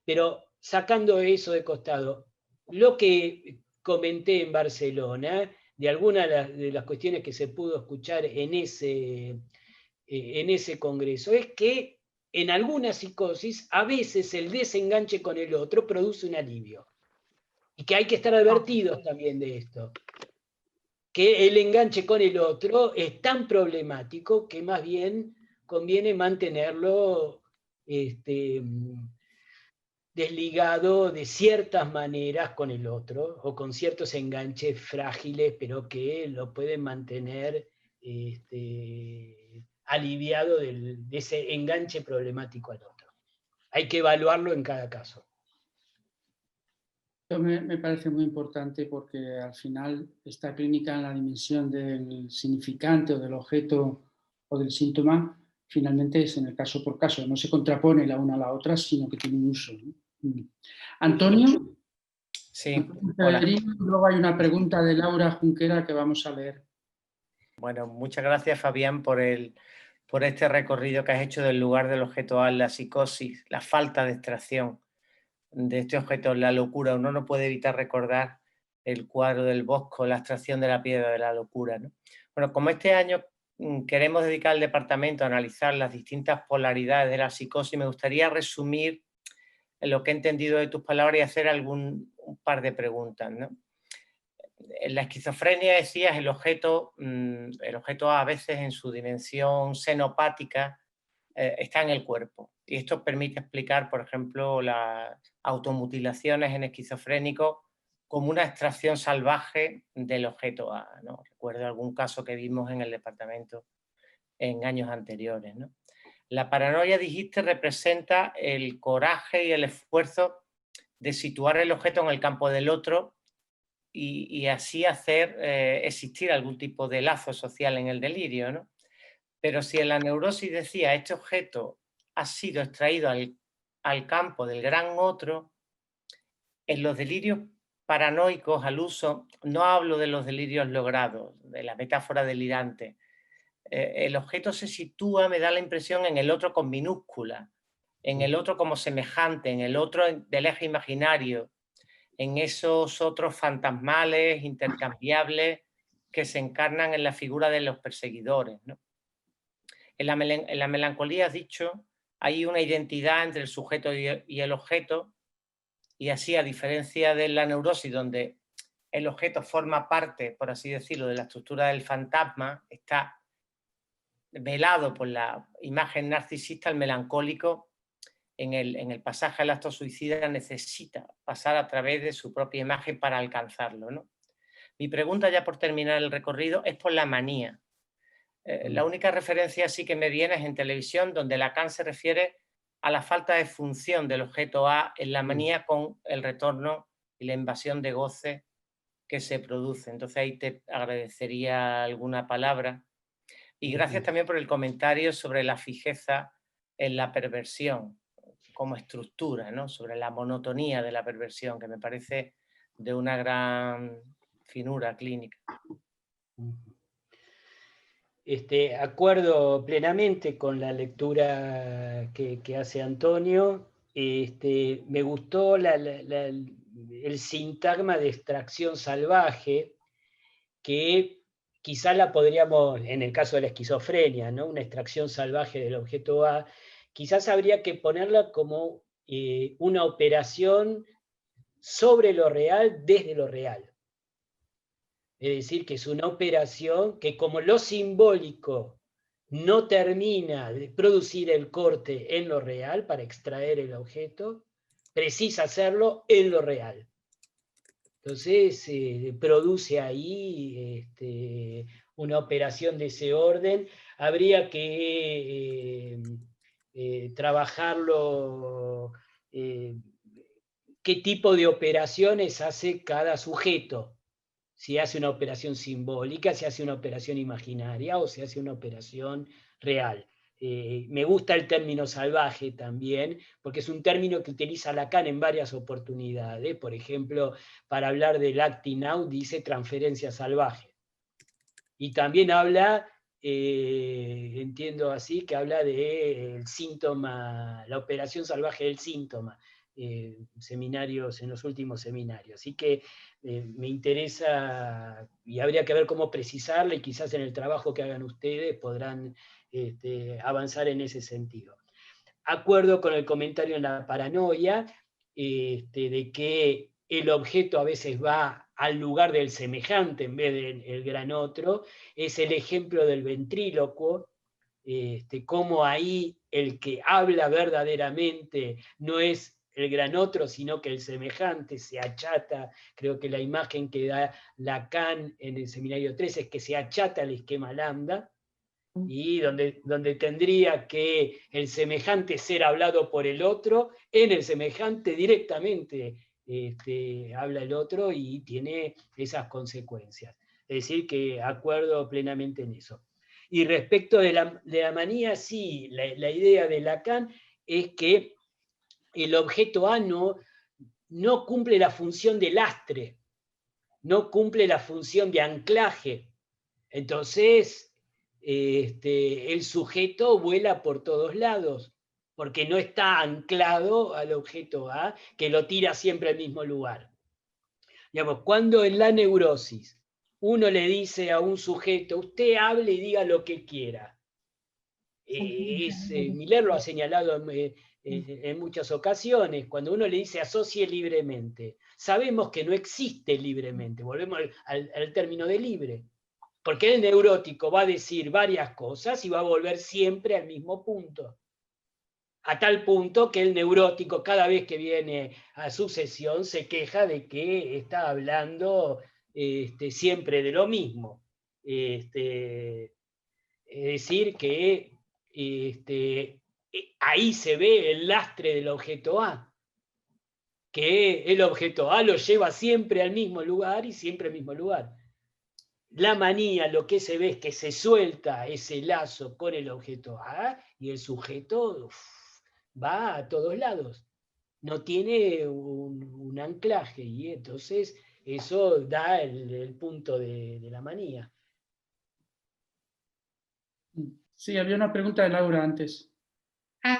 Pero sacando eso de costado, lo que comenté en Barcelona, de algunas de las cuestiones que se pudo escuchar en ese congreso, es que en alguna psicosis a veces el desenganche con el otro produce un alivio. Y que hay que estar advertidos también de esto. Que el enganche con el otro es tan problemático que más bien conviene mantenerlo desligado de ciertas maneras con el otro, o con ciertos enganches frágiles, pero que lo pueden mantener aliviado de ese enganche problemático al otro. Hay que evaluarlo en cada caso. Esto me parece muy importante porque al final esta clínica en la dimensión del significante o del objeto o del síntoma finalmente es en el caso por caso, no se contrapone la una a la otra, sino que tiene un uso, ¿no? Antonio. Sí, hola. Luego hay una pregunta de Laura Junquera que vamos a leer. Bueno, muchas gracias, Fabián, por este recorrido que has hecho del lugar del objeto A, la psicosis, la falta de extracción de este objeto, la locura. Uno no puede evitar recordar el cuadro del Bosco, la extracción de la piedra de la locura, ¿no? Bueno, como este año queremos dedicar el departamento a analizar las distintas polaridades de la psicosis, me gustaría resumir lo que he entendido de tus palabras y hacer un par de preguntas, ¿no? En la esquizofrenia, decías, el objeto A veces en su dimensión xenopática está en el cuerpo. Y esto permite explicar, por ejemplo, las automutilaciones en esquizofrénicos como una extracción salvaje del objeto A, ¿no? Recuerdo algún caso que vimos en el departamento en años anteriores, ¿no? La paranoia, dijiste, representa el coraje y el esfuerzo de situar el objeto en el campo del otro y así hacer existir algún tipo de lazo social en el delirio, ¿no? Pero si en la neurosis decía este objeto ha sido extraído al campo del gran otro, en los delirios paranoicos al uso, no hablo de los delirios logrados, de la metáfora delirante, el objeto se sitúa, me da la impresión, en el otro con minúscula, en el otro como semejante, en el otro del eje imaginario. en esos otros fantasmales, intercambiables, que se encarnan en la figura de los perseguidores, ¿no? En la melancolía, has dicho, hay una identidad entre el sujeto y el objeto, y así, a diferencia de la neurosis, donde el objeto forma parte, por así decirlo, de la estructura del fantasma, está velado por la imagen narcisista, el melancólico, en el pasaje al acto suicida, necesita pasar a través de su propia imagen para alcanzarlo, ¿no? Mi pregunta, ya por terminar el recorrido, es por la manía. La única referencia así que me viene es en televisión, donde Lacan se refiere a la falta de función del objeto A en la manía con el retorno y la invasión de goce que se produce. Entonces ahí te agradecería alguna palabra. Y gracias también por el comentario sobre la fijeza en la perversión como estructura, ¿no? Sobre la monotonía de la perversión, que me parece de una gran finura clínica. Acuerdo plenamente con la lectura que hace Antonio. Me gustó el sintagma de extracción salvaje, que quizá la podríamos, en el caso de la esquizofrenia, ¿no? Una extracción salvaje del objeto A, quizás habría que ponerla como una operación sobre lo real, desde lo real. Es decir, que es una operación que, como lo simbólico no termina de producir el corte en lo real para extraer el objeto, precisa hacerlo en lo real. Entonces produce ahí una operación de ese orden. Habría que trabajarlo, qué tipo de operaciones hace cada sujeto. Si hace una operación simbólica, si hace una operación imaginaria o si hace una operación real. Me gusta el término salvaje también, porque es un término que utiliza Lacan en varias oportunidades. Por ejemplo, para hablar del acting out dice transferencia salvaje. Y también habla, entiendo así, que habla del síntoma, la operación salvaje del síntoma. Seminarios, en los últimos seminarios. Así que me interesa, y habría que ver cómo precisarla, y quizás en el trabajo que hagan ustedes podrán avanzar en ese sentido. Acuerdo con el comentario en la paranoia, de que el objeto a veces va al lugar del semejante en vez del gran otro. Es el ejemplo del ventrílocuo, cómo ahí el que habla verdaderamente no es el gran otro, sino que el semejante se achata. Creo que la imagen que da Lacan en el seminario 3 es que se achata el esquema lambda, y donde tendría que el semejante ser hablado por el otro, en el semejante directamente habla el otro y tiene esas consecuencias. Es decir, que acuerdo plenamente en eso. Y respecto de la manía, sí, la idea de Lacan es que el objeto A no cumple la función de lastre, no cumple la función de anclaje. Entonces, el sujeto vuela por todos lados, porque no está anclado al objeto A, que lo tira siempre al mismo lugar. Digamos, cuando en la neurosis uno le dice a un sujeto, usted hable y diga lo que quiera, Miller lo ha señalado en muchas ocasiones, cuando uno le dice asocie libremente, sabemos que no existe libremente, volvemos al término de libre, porque el neurótico va a decir varias cosas y va a volver siempre al mismo punto, a tal punto que el neurótico cada vez que viene a su sesión se queja de que está hablando siempre de lo mismo. Es decir, que ahí se ve el lastre del objeto A, que el objeto A lo lleva siempre al mismo lugar y siempre al mismo lugar. La manía, lo que se ve es que se suelta ese lazo con el objeto A y el sujeto va a todos lados. No tiene un anclaje, y entonces eso da el punto de la manía. Sí, había una pregunta de Laura antes.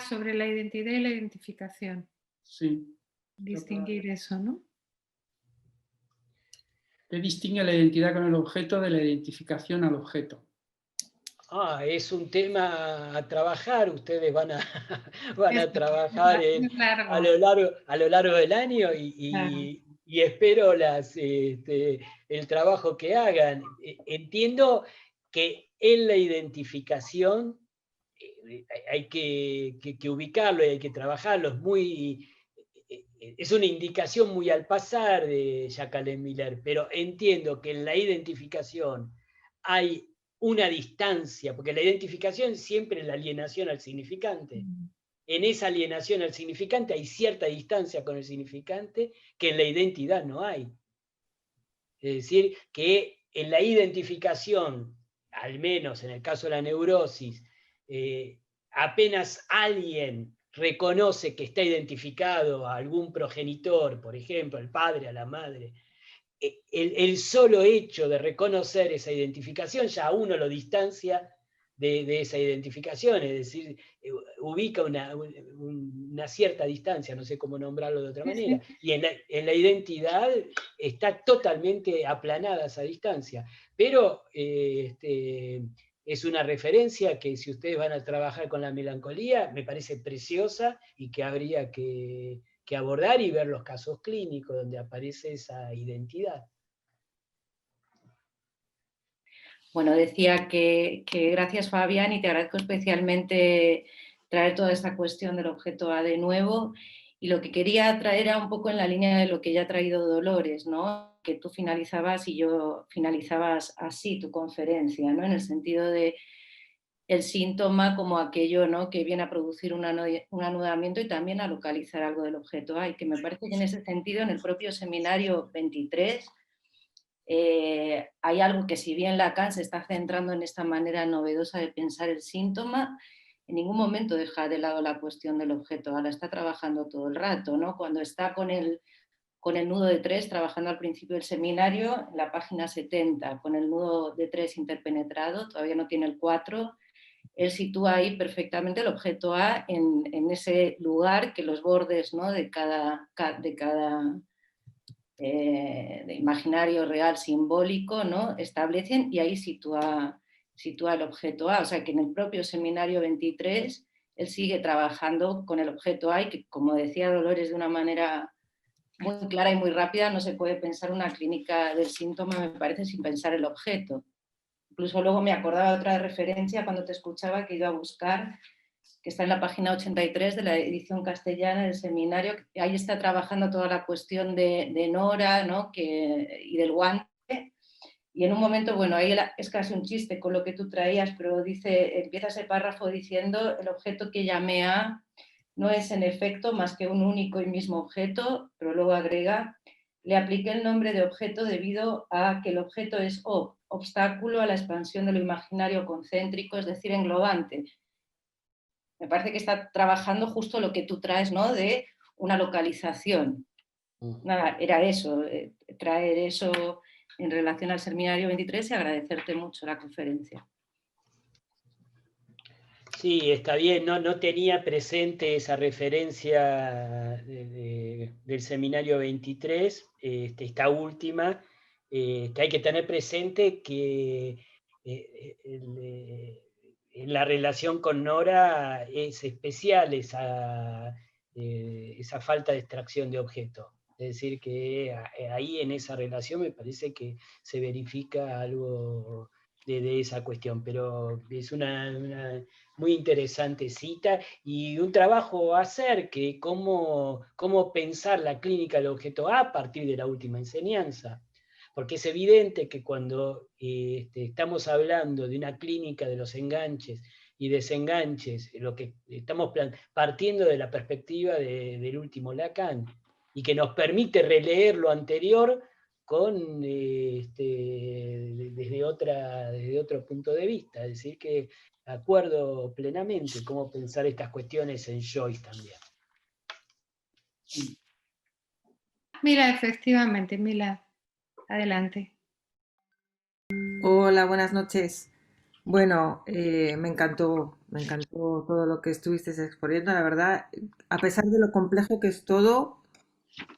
Sobre la identidad y la identificación. Sí. Distinguir eso, ¿no? ¿Qué distingue la identidad con el objeto de la identificación al objeto? Es un tema a trabajar, ustedes van a, van a trabajar a lo largo del año y espero el trabajo que hagan. Entiendo que en la identificación hay que ubicarlo y hay que trabajarlo, es una indicación muy al pasar de Jacqueline Miller, pero entiendo que en la identificación hay una distancia, porque la identificación siempre es la alienación al significante. En esa alienación al significante hay cierta distancia con el significante que en la identidad no hay. Es decir, que en la identificación, al menos en el caso de la neurosis, apenas alguien reconoce que está identificado a algún progenitor, por ejemplo, al padre, a la madre, el solo hecho de reconocer esa identificación ya uno lo distancia de esa identificación, es decir, ubica una cierta distancia, no sé cómo nombrarlo de otra manera, y en la identidad está totalmente aplanada esa distancia, pero es una referencia que si ustedes van a trabajar con la melancolía, me parece preciosa y que habría que abordar y ver los casos clínicos donde aparece esa identidad. Bueno, decía que gracias, Fabián, y te agradezco especialmente traer toda esta cuestión del objeto A de nuevo. Y lo que quería traer era un poco en la línea de lo que ya ha traído Dolores, ¿no? Que tú finalizabas y yo finalizabas así tu conferencia, ¿no? En el sentido de el síntoma como aquello, ¿no?, que viene a producir un anudamiento y también a localizar algo del objeto A. Y que me parece que en ese sentido, en el propio seminario 23, hay algo que, si bien Lacan se está centrando en esta manera novedosa de pensar el síntoma, en ningún momento deja de lado la cuestión del objeto A, la está trabajando todo el rato, ¿no? Cuando está con el nudo de 3 trabajando al principio del seminario, en la página 70, con el nudo de 3 interpenetrado, todavía no tiene el 4, él sitúa ahí perfectamente el objeto A en ese lugar que los bordes, ¿no?, de cada de imaginario real simbólico, ¿no?, establecen, y ahí sitúa el objeto A. O sea que en el propio seminario 23 él sigue trabajando con el objeto A y que, como decía Dolores de una manera muy clara y muy rápida, no se puede pensar una clínica del síntoma, me parece, sin pensar el objeto. Incluso luego me acordaba de otra referencia cuando te escuchaba que iba a buscar, que está en la página 83 de la edición castellana del seminario. Ahí está trabajando toda la cuestión de Nora, ¿no?, y del guante. Y en un momento, bueno, ahí es casi un chiste con lo que tú traías, pero empieza ese párrafo diciendo: el objeto que llamé A no es en efecto más que un único y mismo objeto, pero luego agrega: le apliqué el nombre de objeto debido a que el objeto es obstáculo a la expansión de lo imaginario concéntrico, es decir, englobante. Me parece que está trabajando justo lo que tú traes, ¿no?, de una localización. Nada, era eso, traer eso en relación al seminario 23 y agradecerte mucho la conferencia. Sí, está bien, no tenía presente esa referencia del seminario 23, esta última, que hay que tener presente que en la relación con Nora es especial esa falta de extracción de objeto. Es decir, que ahí en esa relación me parece que se verifica algo de esa cuestión, pero es una muy interesante cita y un trabajo a hacer, que cómo pensar la clínica del objeto A partir de la última enseñanza. Porque es evidente que cuando estamos hablando de una clínica de los enganches y desenganches, lo que estamos partiendo de la perspectiva del último Lacan, y que nos permite releer lo anterior con, desde otro punto de vista. Es decir, que acuerdo plenamente cómo pensar estas cuestiones en Joyce también. Mira, efectivamente, Mila, adelante. Hola, buenas noches. Bueno, me encantó todo lo que estuviste exponiendo, la verdad, a pesar de lo complejo que es todo,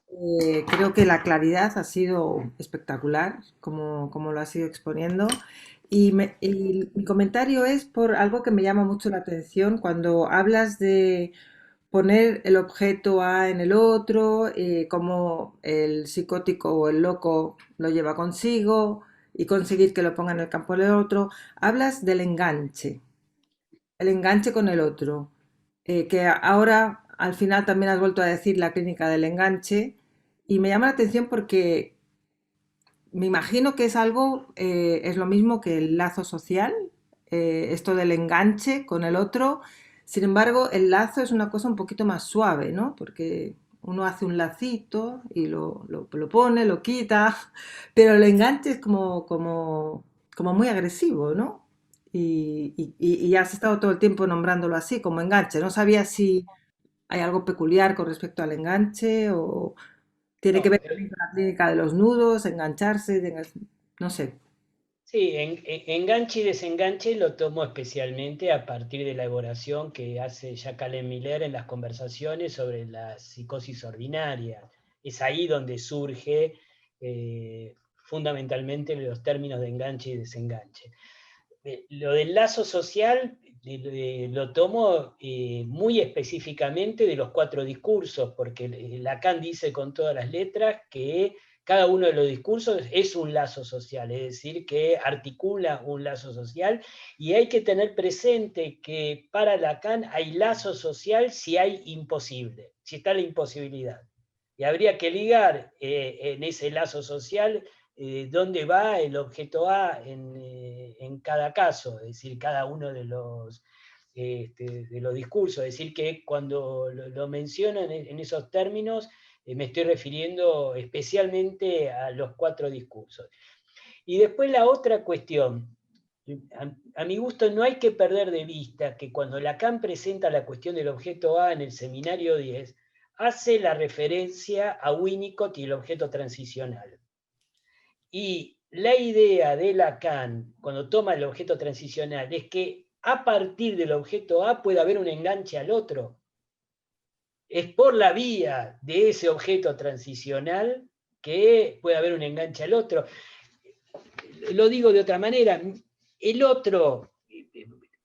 Creo que la claridad ha sido espectacular, como lo has ido exponiendo. Y mi comentario es por algo que me llama mucho la atención cuando hablas de poner el objeto A en el otro, cómo el psicótico o el loco lo lleva consigo y conseguir que lo ponga en el campo del otro. Hablas del enganche, el enganche con el otro, que ahora al final también has vuelto a decir la clínica del enganche y me llama la atención porque me imagino que es algo, es lo mismo que el lazo social, esto del enganche con el otro. Sin embargo, el lazo es una cosa un poquito más suave, ¿no? Porque uno hace un lacito y lo pone, lo quita, pero el enganche es como muy agresivo, ¿no? Y has estado todo el tiempo nombrándolo así, como enganche. No sabía si hay algo peculiar con respecto al enganche o tiene que No, ver también con la clínica de los nudos, engancharse, no sé. sí, enganche y desenganche lo tomo especialmente a partir de la elaboración que hace Jacqueline Miller en las conversaciones sobre la psicosis ordinaria. Es ahí donde surge fundamentalmente los términos de enganche y desenganche. Lo del lazo social lo tomo muy específicamente de los 4 discursos, porque Lacan dice con todas las letras que cada uno de los discursos es un lazo social, es decir, que articula un lazo social, y hay que tener presente que para Lacan hay lazo social si hay imposible, si está la imposibilidad. Y habría que ligar en ese lazo social dónde va el objeto A en cada caso, es decir, cada uno de los discursos, es decir, que cuando lo mencionan en esos términos, me estoy refiriendo especialmente a los 4 discursos. Y después la otra cuestión, a mi gusto no hay que perder de vista que cuando Lacan presenta la cuestión del objeto A en el seminario 10, hace la referencia a Winnicott y el objeto transicional. Y la idea de Lacan, cuando toma el objeto transicional, es que a partir del objeto A puede haber un enganche al otro. Es por la vía de ese objeto transicional que puede haber un enganche al otro. Lo digo de otra manera, el otro,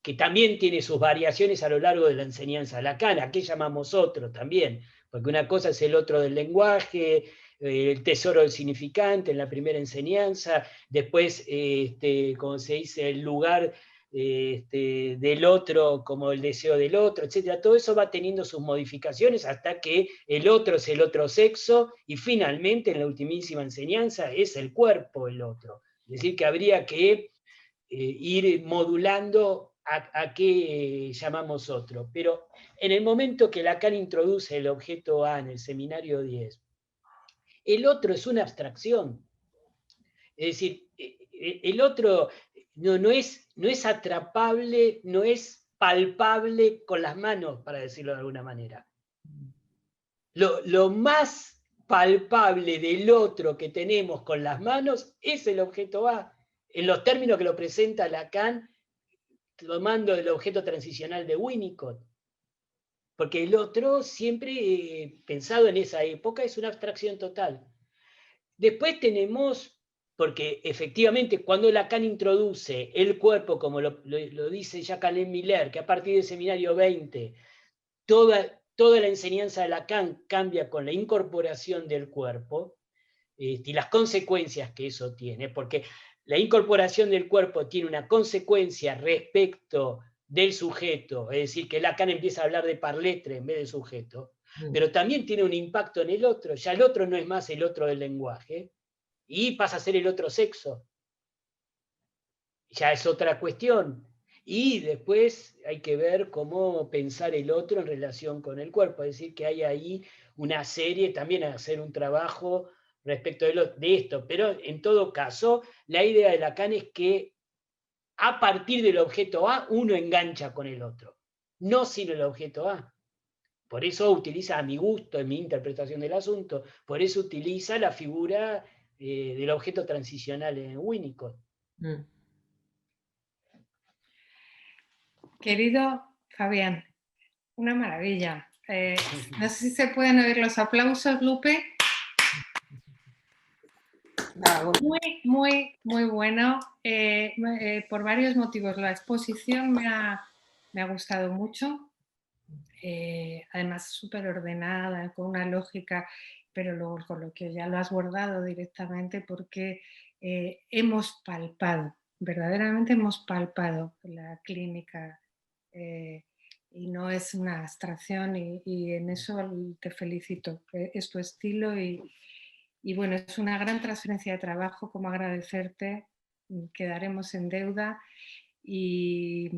que también tiene sus variaciones a lo largo de la enseñanza lacana, ¿qué llamamos otro también? Porque una cosa es el otro del lenguaje, el tesoro del significante en la primera enseñanza, después, como se dice, el lugar del otro como el deseo del otro, etc. Todo eso va teniendo sus modificaciones hasta que el otro es el otro sexo y finalmente en la ultimísima enseñanza es el cuerpo el otro. Es decir, que habría que ir modulando a qué llamamos otro. Pero en el momento que Lacan introduce el objeto A en el seminario 10, el otro es una abstracción. Es decir, el otro no es atrapable, no es palpable con las manos, para decirlo de alguna manera. Lo más palpable del otro que tenemos con las manos es el objeto A, en los términos que lo presenta Lacan, tomando el objeto transicional de Winnicott. Porque el otro, siempre pensado en esa época, es una abstracción total. Después tenemos, porque efectivamente cuando Lacan introduce el cuerpo, como lo dice Jacqueline Miller, que a partir del seminario 20, toda la enseñanza de Lacan cambia con la incorporación del cuerpo y las consecuencias que eso tiene, porque la incorporación del cuerpo tiene una consecuencia respecto del sujeto, es decir, que Lacan empieza a hablar de par lettre en vez de sujeto, pero también tiene un impacto en el otro, ya el otro no es más el otro del lenguaje, y pasa a ser el otro sexo. Ya es otra cuestión. Y después hay que ver cómo pensar el otro en relación con el cuerpo, es decir, que hay ahí una serie, también hacer un trabajo respecto de esto, pero en todo caso, la idea de Lacan es que a partir del objeto A uno engancha con el otro, no sin el objeto A. Por eso utiliza, a mi gusto, en mi interpretación del asunto, por eso utiliza la figura del objeto transicional en Winnicott. Querido Fabián, una maravilla. No sé si se pueden oír los aplausos, Lupe. Muy bueno, por varios motivos. La exposición me ha gustado mucho, además súper ordenada, con una lógica, pero luego con lo que ya lo has bordado directamente, porque hemos palpado, verdaderamente hemos palpado la clínica, y no es una abstracción, y en eso te felicito. Es tu estilo y bueno, es una gran transferencia de trabajo, como agradecerte, quedaremos en deuda y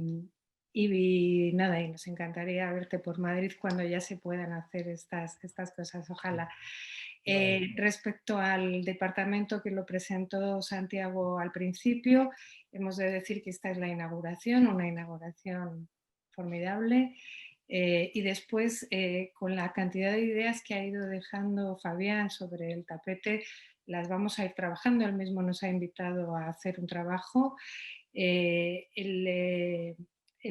nada, y nos encantaría verte por Madrid cuando ya se puedan hacer estas cosas, ojalá. Respecto al departamento que lo presentó Santiago al principio, hemos de decir que esta es la inauguración, una inauguración formidable. Y después, con la cantidad de ideas que ha ido dejando Fabián sobre el tapete, las vamos a ir trabajando. Él mismo nos ha invitado a hacer un trabajo. El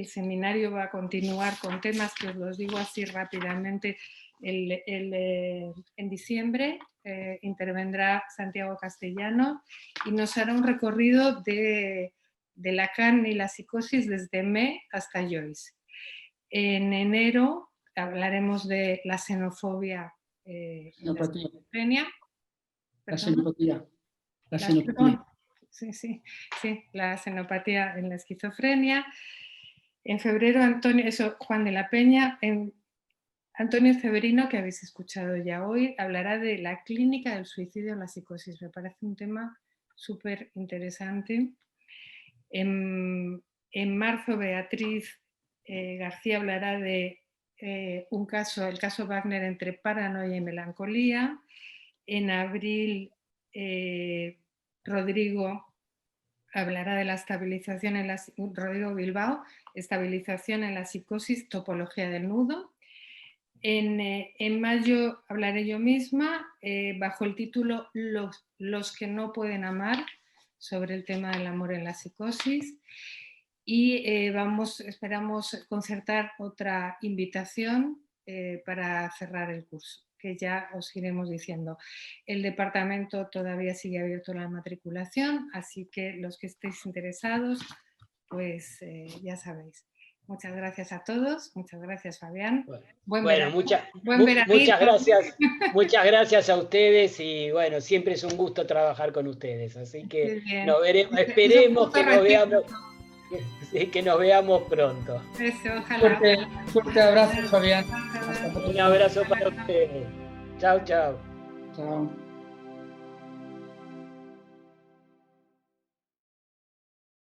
seminario va a continuar con temas que os los digo así rápidamente. En diciembre intervendrá Santiago Castellano y nos hará un recorrido de Lacan y la psicosis desde May hasta Joyce. En enero hablaremos de la xenofobia y la esquizofrenia. La xenopatía. Sí, la xenopatía en la esquizofrenia. En febrero, Juan de la Peña. Antonio Ceberino, que habéis escuchado ya hoy, hablará de la clínica del suicidio en la psicosis. Me parece un tema súper interesante. En marzo, Beatriz García hablará de el caso Wagner entre paranoia y melancolía. En abril, Rodrigo hablará de la estabilización Rodrigo Bilbao, estabilización en la psicosis, topología del nudo. En mayo hablaré yo misma, bajo el título Los que no pueden amar, sobre el tema del amor en la psicosis. Y esperamos concertar otra invitación para cerrar el curso, que ya os iremos diciendo. El departamento todavía sigue abierto la matriculación, así que los que estéis interesados, pues ya sabéis. Muchas gracias a todos, muchas gracias Fabián. Muchas gracias a ustedes y bueno, siempre es un gusto trabajar con ustedes, así que esperemos que nos veamos pronto. Eso, ojalá. Fuerte abrazo, Fabián. Un abrazo para ustedes. Chao, chao. Chao.